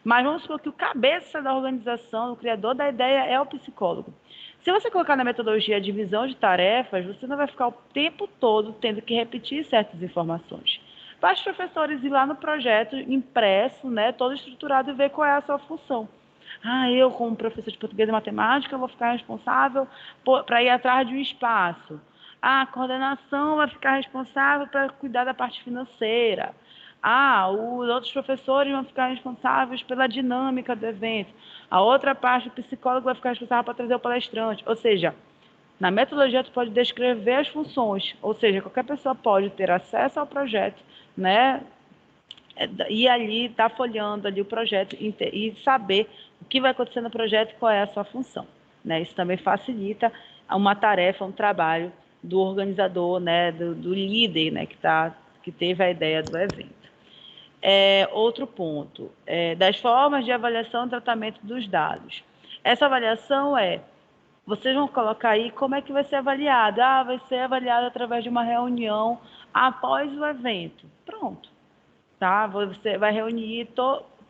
A: Mas vamos supor que o cabeça da organização, o criador da ideia é o psicólogo. Se você colocar na metodologia a divisão de tarefas, você não vai ficar o tempo todo tendo que repetir certas informações. Para os professores ir lá no projeto impresso, né, todo estruturado e ver qual é a sua função. Eu, como professor de português e matemática, vou ficar responsável para ir atrás de um espaço. A coordenação vai ficar responsável para cuidar da parte financeira. Os outros professores vão ficar responsáveis pela dinâmica do evento. A outra parte, o psicólogo vai ficar responsável para trazer o palestrante. Ou seja, na metodologia, tu pode descrever as funções. Ou seja, qualquer pessoa pode ter acesso ao projeto, né? E ali estar folheando ali o projeto e saber o que vai acontecer no projeto e qual é a sua função. Né? Isso também facilita uma tarefa, um trabalho do organizador, né? do líder, né? que teve a ideia do evento. Outro ponto, das formas de avaliação e tratamento dos dados. Essa avaliação vocês vão colocar aí como é que vai ser avaliado. Vai ser avaliado através de uma reunião após o evento. Pronto. Tá? Você vai reunir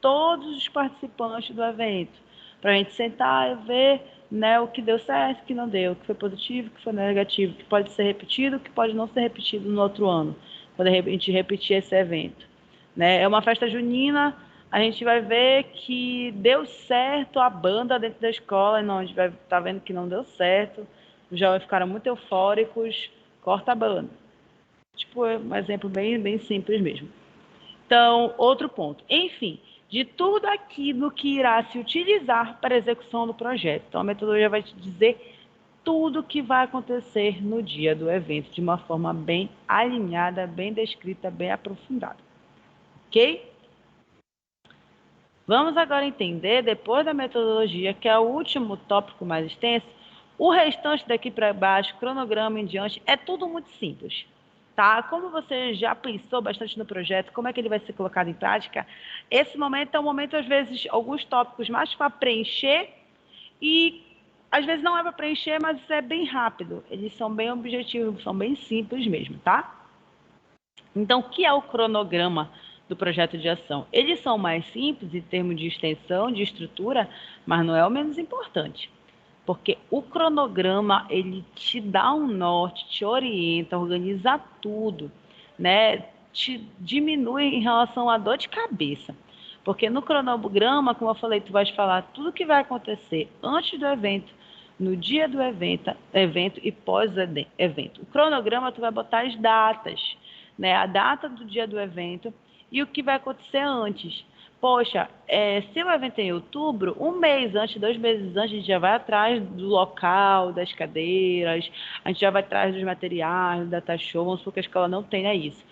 A: todos os participantes do evento para a gente sentar e ver, né, o que deu certo, o que não deu, o que foi positivo, o que foi negativo, o que pode ser repetido, o que pode não ser repetido no outro ano, quando a gente repetir esse evento. Né? É uma festa junina, a gente vai ver que deu certo a banda dentro da escola, e não, a gente vai estar vendo que não deu certo, os jovens ficaram muito eufóricos, corta a banda. Tipo, um exemplo bem, bem simples mesmo. Então, outro ponto. Enfim, de tudo aquilo que irá se utilizar para a execução do projeto. Então, a metodologia vai te dizer tudo o que vai acontecer no dia do evento, de uma forma bem alinhada, bem descrita, bem aprofundada. Ok? Vamos agora entender, depois da metodologia, que é o último tópico mais extenso, o restante daqui para baixo, cronograma em diante, é tudo muito simples. Tá? Como você já pensou bastante no projeto, como é que ele vai ser colocado em prática, esse momento é um momento, às vezes, alguns tópicos mais para preencher e, às vezes, não é para preencher, mas é bem rápido. Eles são bem objetivos, são bem simples mesmo, tá? Então, o que é o cronograma do projeto de ação? Eles são mais simples em termos de extensão, de estrutura, mas não é o menos importante. Porque o cronograma, ele te dá um norte, te orienta, organiza tudo, né? Te diminui em relação à dor de cabeça. Porque no cronograma, como eu falei, tu vais falar tudo que vai acontecer antes do evento, no dia do evento e pós-evento. O cronograma, tu vai botar as datas, né? A data do dia do evento e o que vai acontecer antes. Poxa, se o evento é em outubro, um mês antes, 2 meses antes, a gente já vai atrás do local, das cadeiras, a gente já vai atrás dos materiais, do data show, vamos supor que a escola não tenha isso.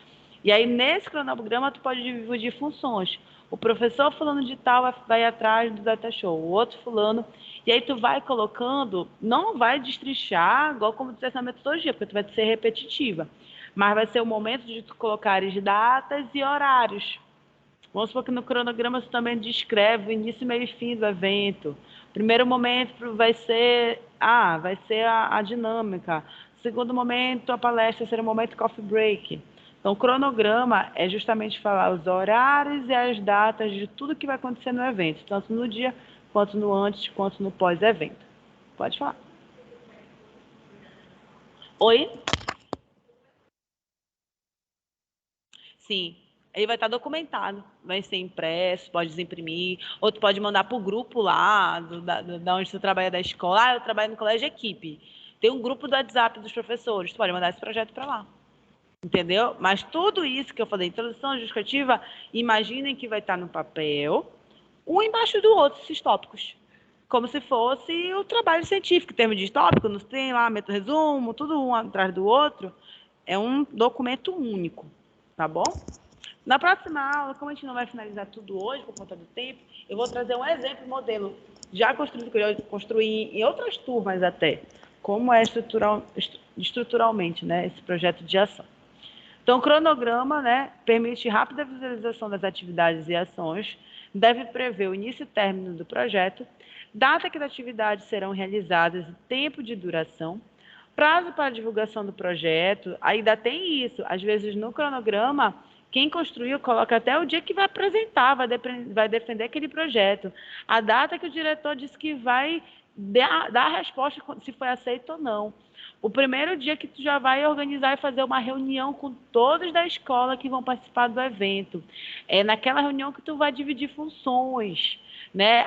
A: E aí, nesse cronograma, tu pode dividir funções. O professor fulano de tal vai atrás do data show, o outro fulano, e aí tu vai colocando, não vai destrichar, igual como dissesse na metodologia, porque tu vai ser repetitiva, mas vai ser o momento de tu colocares datas e horários. Vamos supor que no cronograma você também descreve o início, meio e fim do evento. Primeiro momento vai ser a dinâmica. Segundo momento, a palestra será o momento coffee break. Então, o cronograma é justamente falar os horários e as datas de tudo que vai acontecer no evento, tanto no dia, quanto no antes, quanto no pós-evento. Pode falar. Oi? Sim. Ele vai estar documentado, vai ser impresso, pode desimprimir, ou tu pode mandar para o grupo lá, da onde tu trabalha da escola. Eu trabalho no colégio equipe. Tem um grupo do WhatsApp dos professores, tu pode mandar esse projeto para lá. Entendeu? Mas tudo isso que eu falei, introdução justificativa, imaginem que vai estar no papel, um embaixo do outro, esses tópicos. Como se fosse o trabalho científico, em termos de tópico, não tem lá, método resumo, tudo um atrás do outro. É um documento único, tá bom? Na próxima aula, como a gente não vai finalizar tudo hoje, por conta do tempo, eu vou trazer um exemplo, modelo já construído, que eu já construí em outras turmas até, como é estruturalmente, né, esse projeto de ação. Então, o cronograma, né, permite rápida visualização das atividades e ações, deve prever o início e término do projeto, data que as atividades serão realizadas e tempo de duração, prazo para a divulgação do projeto. Ainda tem isso, às vezes no cronograma, quem construiu coloca até o dia que vai apresentar, vai defender aquele projeto, a data que o diretor disse que vai dar a resposta se foi aceito ou não. O primeiro dia que tu já vai organizar e fazer uma reunião com todos da escola que vão participar do evento. É naquela reunião que tu vai dividir funções, né?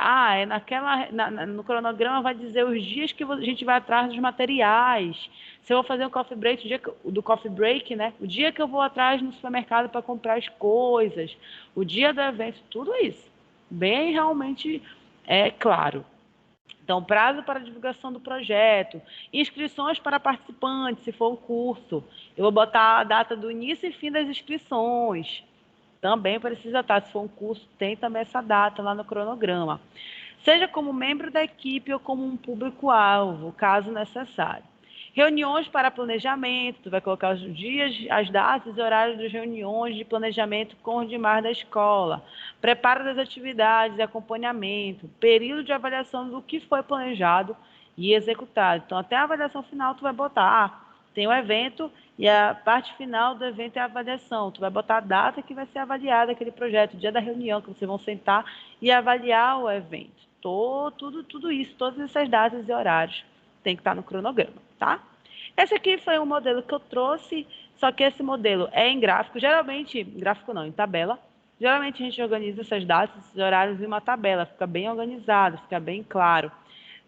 A: No cronograma vai dizer os dias que a gente vai atrás dos materiais. Se eu vou fazer um coffee break, do coffee break, né? O dia que eu vou atrás no supermercado para comprar as coisas, o dia do evento, tudo isso. Bem realmente claro. Então, prazo para divulgação do projeto, inscrições para participantes, se for um curso. Eu vou botar a data do início e fim das inscrições. Também precisa estar, se for um curso, tem também essa data lá no cronograma. Seja como membro da equipe ou como um público-alvo, caso necessário. Reuniões para planejamento, tu vai colocar os dias, as datas e horários das reuniões de planejamento com os demais da escola. Preparo das atividades e acompanhamento. Período de avaliação do que foi planejado e executado. Então, até a avaliação final, tu vai botar, tem o evento e a parte final do evento é a avaliação. Tu vai botar a data que vai ser avaliada aquele projeto, o dia da reunião que vocês vão sentar e avaliar o evento. Tudo isso, todas essas datas e horários tem que estar no cronograma, tá? Esse aqui foi um modelo que eu trouxe, só que esse modelo é em gráfico, geralmente, gráfico não, em tabela. Geralmente a gente organiza essas datas, esses horários em uma tabela, fica bem organizado, fica bem claro.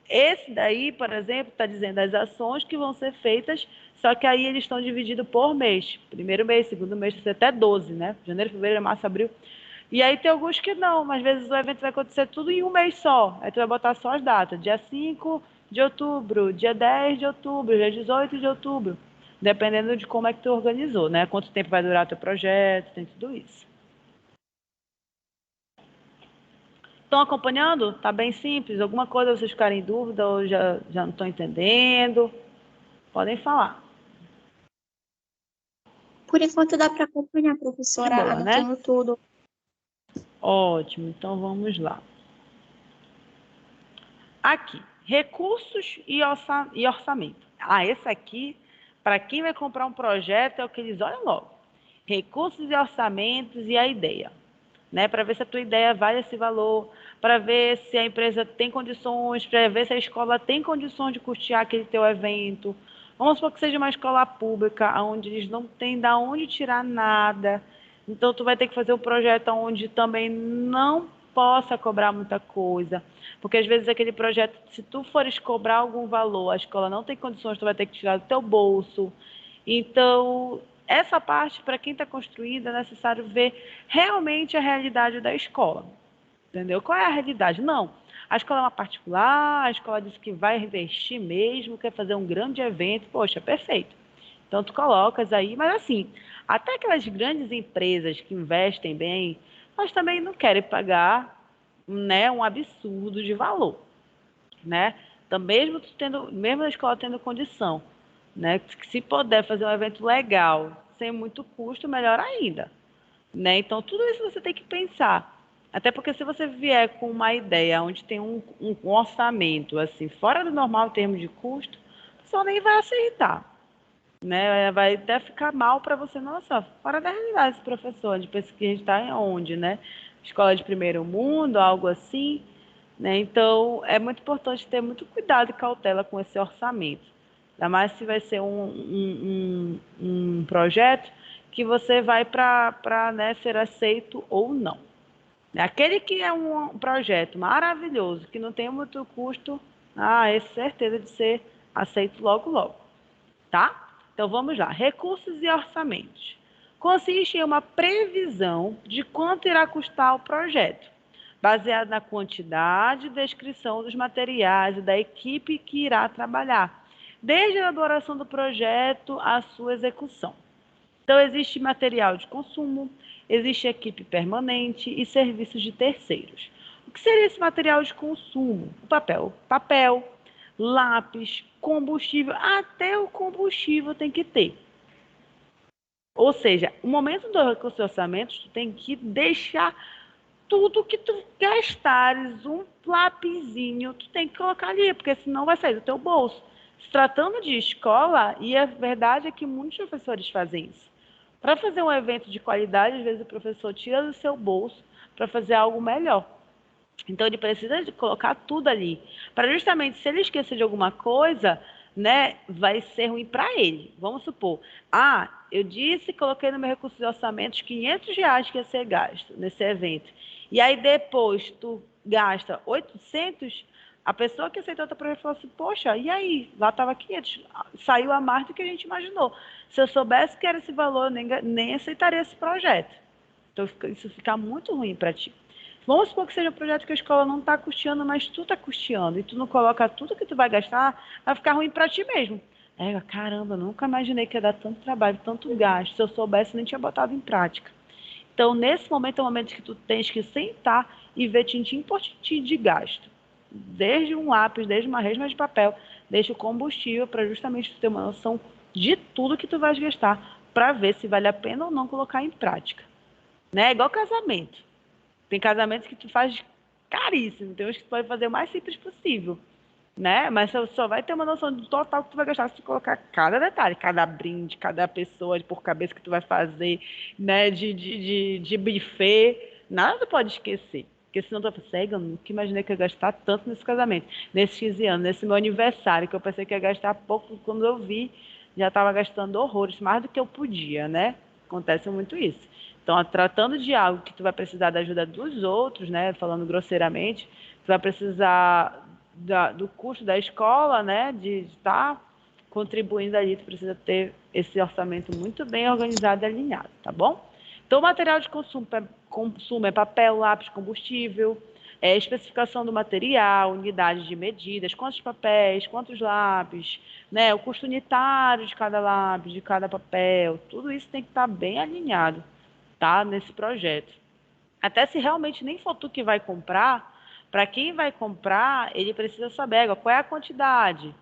A: Esse daí, por exemplo, está dizendo as ações que vão ser feitas, só que aí eles estão divididos por mês. Primeiro mês, segundo mês, até 12, né? Janeiro, fevereiro, março, abril. E aí tem alguns que não, mas às vezes o evento vai acontecer tudo em um mês só. Aí tu vai botar só as datas, dia 5 de outubro, dia 10 de outubro, dia 18 de outubro. Dependendo de como é que tu organizou, né? Quanto tempo vai durar o teu projeto, tem tudo isso. Estão acompanhando? Tá bem simples? Alguma coisa vocês ficarem em dúvida ou já não estão entendendo? Podem falar.
B: Por enquanto dá para acompanhar, professora,
A: De boa,
B: anotando
A: né?
B: tudo.
A: Ótimo, então vamos lá. Aqui, recursos e orçamento. Esse aqui, para quem vai comprar um projeto, é o que eles olham logo. Recursos e orçamentos e a ideia. Né? Para ver se a tua ideia vale esse valor, para ver se a empresa tem condições, para ver se a escola tem condições de custear aquele teu evento. Vamos supor que seja uma escola pública, onde eles não têm de onde tirar nada. Então, tu vai ter que fazer um projeto onde também não possa cobrar muita coisa. Porque, às vezes, aquele projeto, se tu fores cobrar algum valor, a escola não tem condições, tu vai ter que tirar do teu bolso. Então, essa parte, para quem está construindo, é necessário ver realmente a realidade da escola. Entendeu? Qual é a realidade? Não. A escola é uma particular, a escola disse que vai investir mesmo, quer fazer um grande evento. Poxa, perfeito. Então, tu colocas aí, mas assim, até aquelas grandes empresas que investem bem, elas também não querem pagar, né, um absurdo de valor, né? Então, mesmo a escola tendo condição, né, se puder fazer um evento legal, sem muito custo, melhor ainda, né? Então, tudo isso você tem que pensar. Até porque se você vier com uma ideia onde tem um orçamento assim fora do normal em termos de custo, o pessoal nem vai aceitar, né? Vai até ficar mal para você, nossa, fora da realidade esse professor, de pensa que a gente está onde, né? Escola de primeiro mundo, algo assim, né? Então, é muito importante ter muito cuidado e cautela com esse orçamento. Ainda mais se vai ser um projeto que você vai para né, ser aceito ou não. Aquele que é um projeto maravilhoso, que não tem muito custo, é certeza de ser aceito logo, logo. Tá? Então, vamos lá. Recursos e orçamentos. Consiste em uma previsão de quanto irá custar o projeto, baseado na quantidade e descrição dos materiais e da equipe que irá trabalhar, desde a elaboração do projeto à sua execução. Então, existe material de consumo, existe equipe permanente e serviços de terceiros. O que seria esse material de consumo? O papel, lápis, combustível, até o combustível tem que ter. Ou seja, o momento do recurso de orçamento, tu tem que deixar tudo que tu gastares, um lapisinho, tu tem que colocar ali, porque senão vai sair do teu bolso. Se tratando de escola, e a verdade é que muitos professores fazem isso. Para fazer um evento de qualidade, às vezes o professor tira do seu bolso para fazer algo melhor. Então ele precisa de colocar tudo ali, para justamente se ele esquecer de alguma coisa, né, vai ser ruim para ele. Vamos supor, eu disse, coloquei no meu recurso de orçamento os R$ 500 que ia ser gasto nesse evento. E aí depois tu gasta 800, a pessoa que aceitou o teu projeto falou assim, poxa, e aí? Lá estava 500, saiu a mais do que a gente imaginou. Se eu soubesse que era esse valor, eu nem aceitaria esse projeto. Então isso fica muito ruim para ti. Vamos supor que seja um projeto que a escola não está custeando, mas tu está custeando, e tu não coloca tudo que tu vai gastar, vai ficar ruim para ti mesmo. Caramba, eu nunca imaginei que ia dar tanto trabalho, tanto gasto. Se eu soubesse, nem tinha botado em prática. Então, nesse momento, é o momento que tu tens que sentar e ver tintim por tintim de gasto. Desde um lápis, desde uma resma de papel, desde o combustível, para justamente tu ter uma noção de tudo que tu vais gastar, para ver se vale a pena ou não colocar em prática. Né? É igual casamento. Tem casamentos que tu faz caríssimo, tem uns que tu pode fazer o mais simples possível. Né? Mas só vai ter uma noção do total que tu vai gastar se tu colocar cada detalhe, cada brinde, cada pessoa por cabeça que tu vai fazer, né? de buffet, nada tu pode esquecer. Porque senão tu vai falar, eu nunca imaginei que eu ia gastar tanto nesse casamento, nesses 15 anos, nesse meu aniversário, que eu pensei que ia gastar pouco, quando eu vi, já estava gastando horrores, mais do que eu podia, né? Acontece muito isso. Então, tratando de algo que tu vai precisar da ajuda dos outros, né? Falando grosseiramente, tu vai precisar do custo da escola, né, de estar contribuindo ali, tu precisa ter esse orçamento muito bem organizado e alinhado, tá bom? Então, o material de consumo é papel, lápis, combustível, especificação do material, unidades de medidas, quantos papéis, quantos lápis, né, o custo unitário de cada lápis, de cada papel, tudo isso tem que estar bem alinhado, tá, nesse projeto. Até se realmente nem for tu que vai comprar, para quem vai comprar, ele precisa saber qual é a quantidade,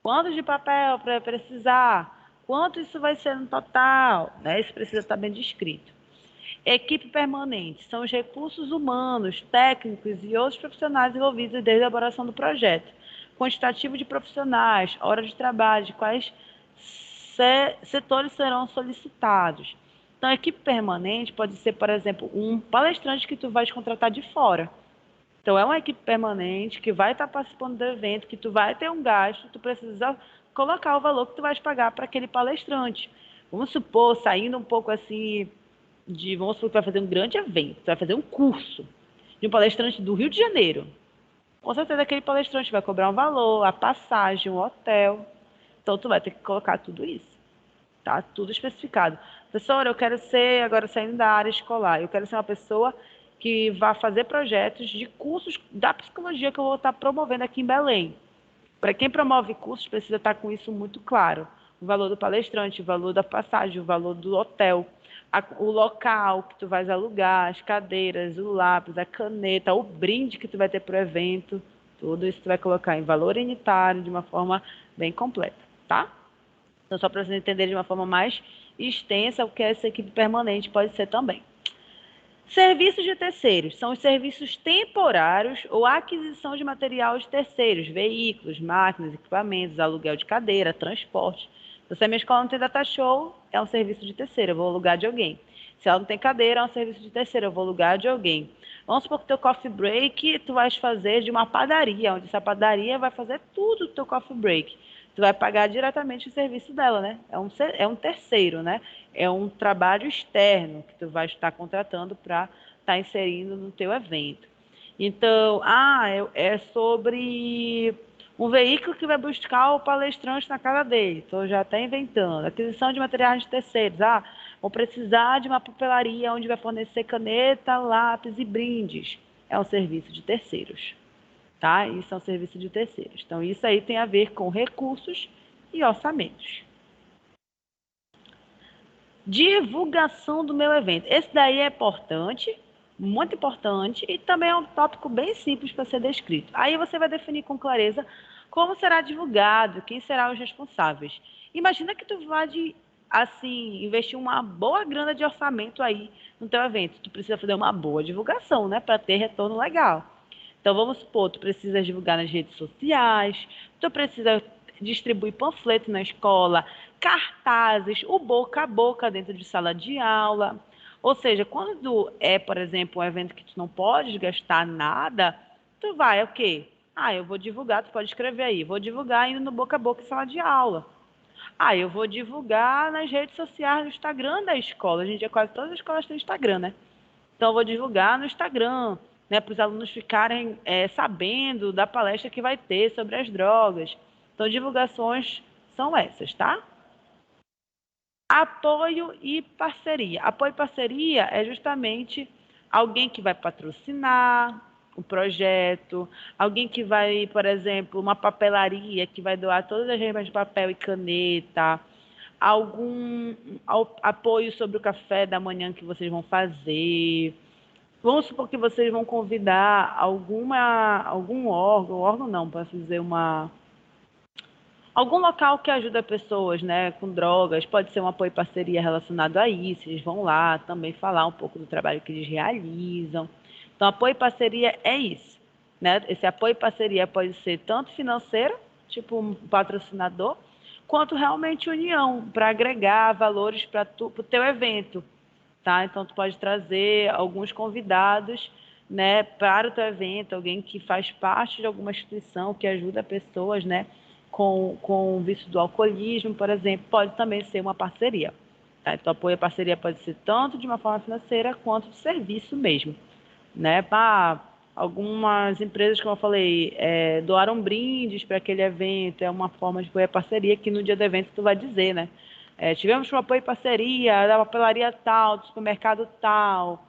A: quanto de papel para precisar, quanto isso vai ser no total, né? Isso precisa estar bem descrito. Equipe permanente são os recursos humanos, técnicos e outros profissionais envolvidos desde a elaboração do projeto. Quantitativo de profissionais, horas de trabalho, de quais setores serão solicitados. Então, a equipe permanente pode ser, por exemplo, um palestrante que tu vais contratar de fora. Então, é uma equipe permanente que vai estar participando do evento, que tu vai ter um gasto, tu precisa colocar o valor que tu vais pagar para aquele palestrante. Vamos supor, saindo um pouco assim, vamos supor que tu vai fazer um grande evento, tu vai fazer um curso de um palestrante do Rio de Janeiro. Com certeza aquele palestrante vai cobrar um valor, a passagem, o hotel. Então, tu vai ter que colocar tudo isso. Tá? Tudo especificado. Professora, eu quero ser, agora saindo da área escolar, eu quero ser uma pessoa que vai fazer projetos de cursos da psicologia que eu vou estar promovendo aqui em Belém. Para quem promove cursos, precisa estar com isso muito claro. O valor do palestrante, o valor da passagem, o valor do hotel, o local que tu vais alugar, as cadeiras, o lápis, a caneta, o brinde que tu vai ter para o evento. Tudo isso tu vai colocar em valor unitário de uma forma bem completa, tá? Então, só para vocês entenderem de uma forma mais extensa o que essa equipe permanente pode ser também. Serviços de terceiros são os serviços temporários ou aquisição de material de terceiros, veículos, máquinas, equipamentos, aluguel de cadeira, transporte. Se a minha escola não tem data show, é um serviço de terceiro, eu vou alugar de alguém. Se ela não tem cadeira, é um serviço de terceiro, eu vou alugar de alguém. Vamos supor que o teu coffee break tu vais fazer de uma padaria, onde essa padaria vai fazer tudo do teu coffee break. Tu vai pagar diretamente o serviço dela, né? É um terceiro, né? É um trabalho externo que tu vai estar contratando para estar inserindo no teu evento. Então, é sobre um veículo que vai buscar o palestrante na casa dele. Estou já até inventando. Aquisição de materiais de terceiros. Vou precisar de uma papelaria onde vai fornecer caneta, lápis e brindes. É um serviço de terceiros. Tá? Isso é um serviço de terceiros. Então, isso aí tem a ver com recursos e orçamentos. Divulgação do meu evento. Esse daí é importante, muito importante, e também é um tópico bem simples para ser descrito. Aí você vai definir com clareza como será divulgado, quem serão os responsáveis. Imagina que tu vai assim, investir uma boa grana de orçamento aí no teu evento. Tu precisa fazer uma boa divulgação, né, para ter retorno legal. Então, vamos supor, tu precisa divulgar nas redes sociais, tu precisa distribuir panfleto na escola, cartazes, o boca a boca dentro de sala de aula. Ou seja, quando é, por exemplo, um evento que tu não pode gastar nada, tu vai, o quê? Ah, eu vou divulgar, tu pode escrever aí, vou divulgar indo no boca a boca em sala de aula. Ah, eu vou divulgar nas redes sociais, no Instagram da escola. Hoje em dia quase todas as escolas têm Instagram, né? Então, eu vou divulgar no Instagram, né, para os alunos ficarem sabendo da palestra que vai ter sobre as drogas. Então, divulgações são essas, tá? Apoio e parceria. Apoio e parceria é justamente alguém que vai patrocinar o projeto, alguém que vai, por exemplo, uma papelaria que vai doar todas as remas de papel e caneta, algum apoio sobre o café da manhã que vocês vão fazer. Vamos supor que vocês vão convidar algum órgão não, posso dizer algum local que ajuda pessoas, né, com drogas, pode ser um apoio e parceria relacionado a isso, eles vão lá também falar um pouco do trabalho que eles realizam. Então, apoio e parceria é isso, né? Esse apoio e parceria pode ser tanto financeiro, tipo um patrocinador, quanto realmente união, para agregar valores para o teu evento, tá? Então, tu pode trazer alguns convidados, né, para o teu evento, alguém que faz parte de alguma instituição que ajuda pessoas, né, com o vício do alcoolismo, por exemplo, pode também ser uma parceria. Tá? Então, apoio à parceria pode ser tanto de uma forma financeira quanto de serviço mesmo, né? Para algumas empresas, como eu falei, doaram brindes para aquele evento, é uma forma de apoio à parceria que no dia do evento tu vai dizer, né? Tivemos um apoio e parceria da papelaria tal, do supermercado tal,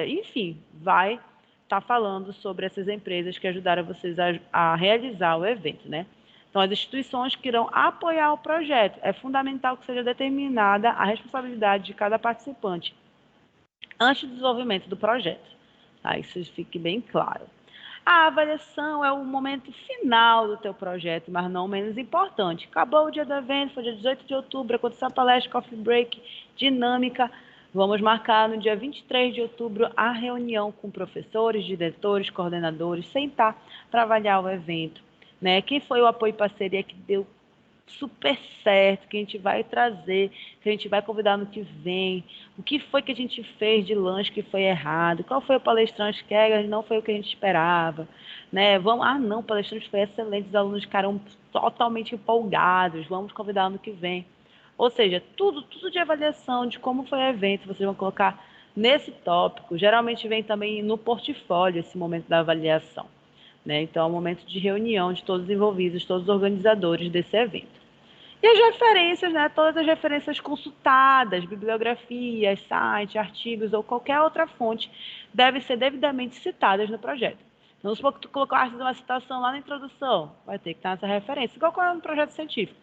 A: enfim, vai estar falando sobre essas empresas que ajudaram vocês a realizar o evento, né? Então, as instituições que irão apoiar o projeto, é fundamental que seja determinada a responsabilidade de cada participante antes do desenvolvimento do projeto. Tá? Isso fique bem claro. A avaliação é o momento final do teu projeto, mas não menos importante. Acabou o dia do evento, foi dia 18 de outubro, aconteceu a palestra, coffee break, dinâmica. Vamos marcar no dia 23 de outubro a reunião com professores, diretores, coordenadores, sentar para avaliar o evento. Né? Quem foi o apoio e parceria que deu super certo, que a gente vai trazer, que a gente vai convidar no que vem, o que foi que a gente fez de lanche que foi errado, qual foi o palestrante que não foi o que a gente esperava, né? Não, o palestrante foi excelente, os alunos ficaram totalmente empolgados, vamos convidar no que vem. Ou seja, tudo de avaliação de como foi o evento, vocês vão colocar nesse tópico, geralmente vem também no portfólio esse momento da avaliação. Né? Então, é um momento de reunião de todos os envolvidos, todos os organizadores desse evento. E as referências, né? Todas as referências consultadas, bibliografias, sites, artigos ou qualquer outra fonte, devem ser devidamente citadas no projeto. Vamos supor que tu colocasse uma citação lá na introdução, vai ter que estar nessa referência, igual quando é um projeto científico.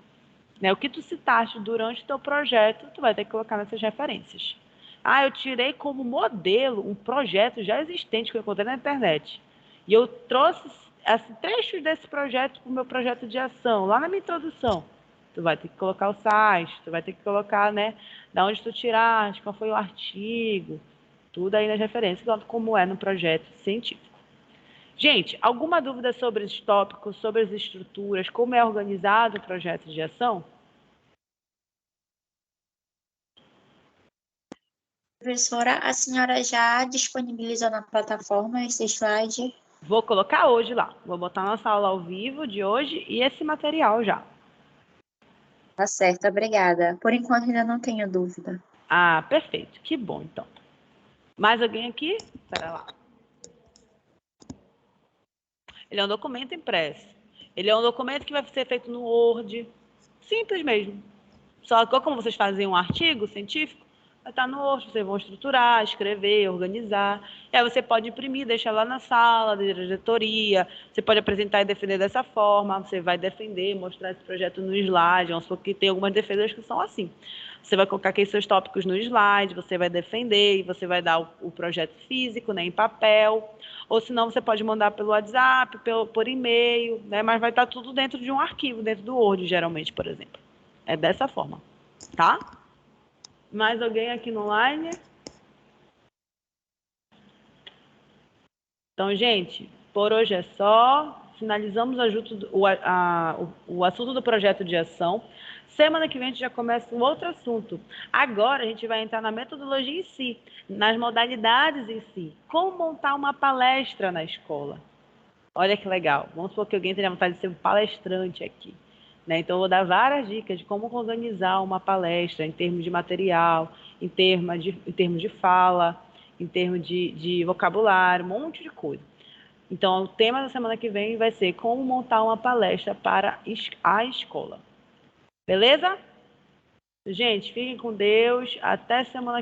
A: Né? O que tu citaste durante o teu projeto, tu vai ter que colocar nessas referências. Eu tirei como modelo um projeto já existente que eu encontrei na internet. E eu trouxe trechos desse projeto para o meu projeto de ação, lá na minha introdução. Tu vai ter que colocar o site, tu vai ter que colocar, né, da onde tu tiraste, qual foi o artigo, tudo aí nas referências, como é no projeto científico. Gente, alguma dúvida sobre os tópicos, sobre as estruturas, como é organizado o projeto de ação?
B: Professora, a senhora já disponibilizou na plataforma esse slide?
A: Vou colocar hoje lá. Vou botar nossa aula ao vivo de hoje e esse material já.
B: Tá certo, obrigada. Por enquanto ainda não tenho dúvida.
A: Perfeito. Que bom, então. Mais alguém aqui? Espera lá. Ele é um documento impresso. Ele é um documento que vai ser feito no Word. Simples mesmo. Só que como vocês fazem um artigo científico, vai estar no Word. Vocês vão estruturar, escrever, organizar. E aí você pode imprimir, deixar lá na sala de diretoria. Você pode apresentar e defender dessa forma. Você vai defender, mostrar esse projeto no slide. Vamos supor que tem algumas defesas que são assim. Você vai colocar aqui seus tópicos no slide, você vai defender e você vai dar o projeto físico, né, em papel. Ou senão você pode mandar pelo WhatsApp, por e-mail, né, mas vai estar tudo dentro de um arquivo, dentro do Word, geralmente, por exemplo. É dessa forma. Tá? Mais alguém aqui no online? Então, gente, por hoje é só. Finalizamos o assunto do projeto de ação. Semana que vem a gente já começa um outro assunto. Agora a gente vai entrar na metodologia em si, nas modalidades em si. Como montar uma palestra na escola. Olha que legal. Vamos supor que alguém tenha vontade de ser um palestrante aqui. Né? Então, eu vou dar várias dicas de como organizar uma palestra em termos de material, em termos de fala, em termos de vocabulário, um monte de coisa. Então, o tema da semana que vem vai ser como montar uma palestra para a escola. Beleza? Gente, fiquem com Deus. Até semana que vem.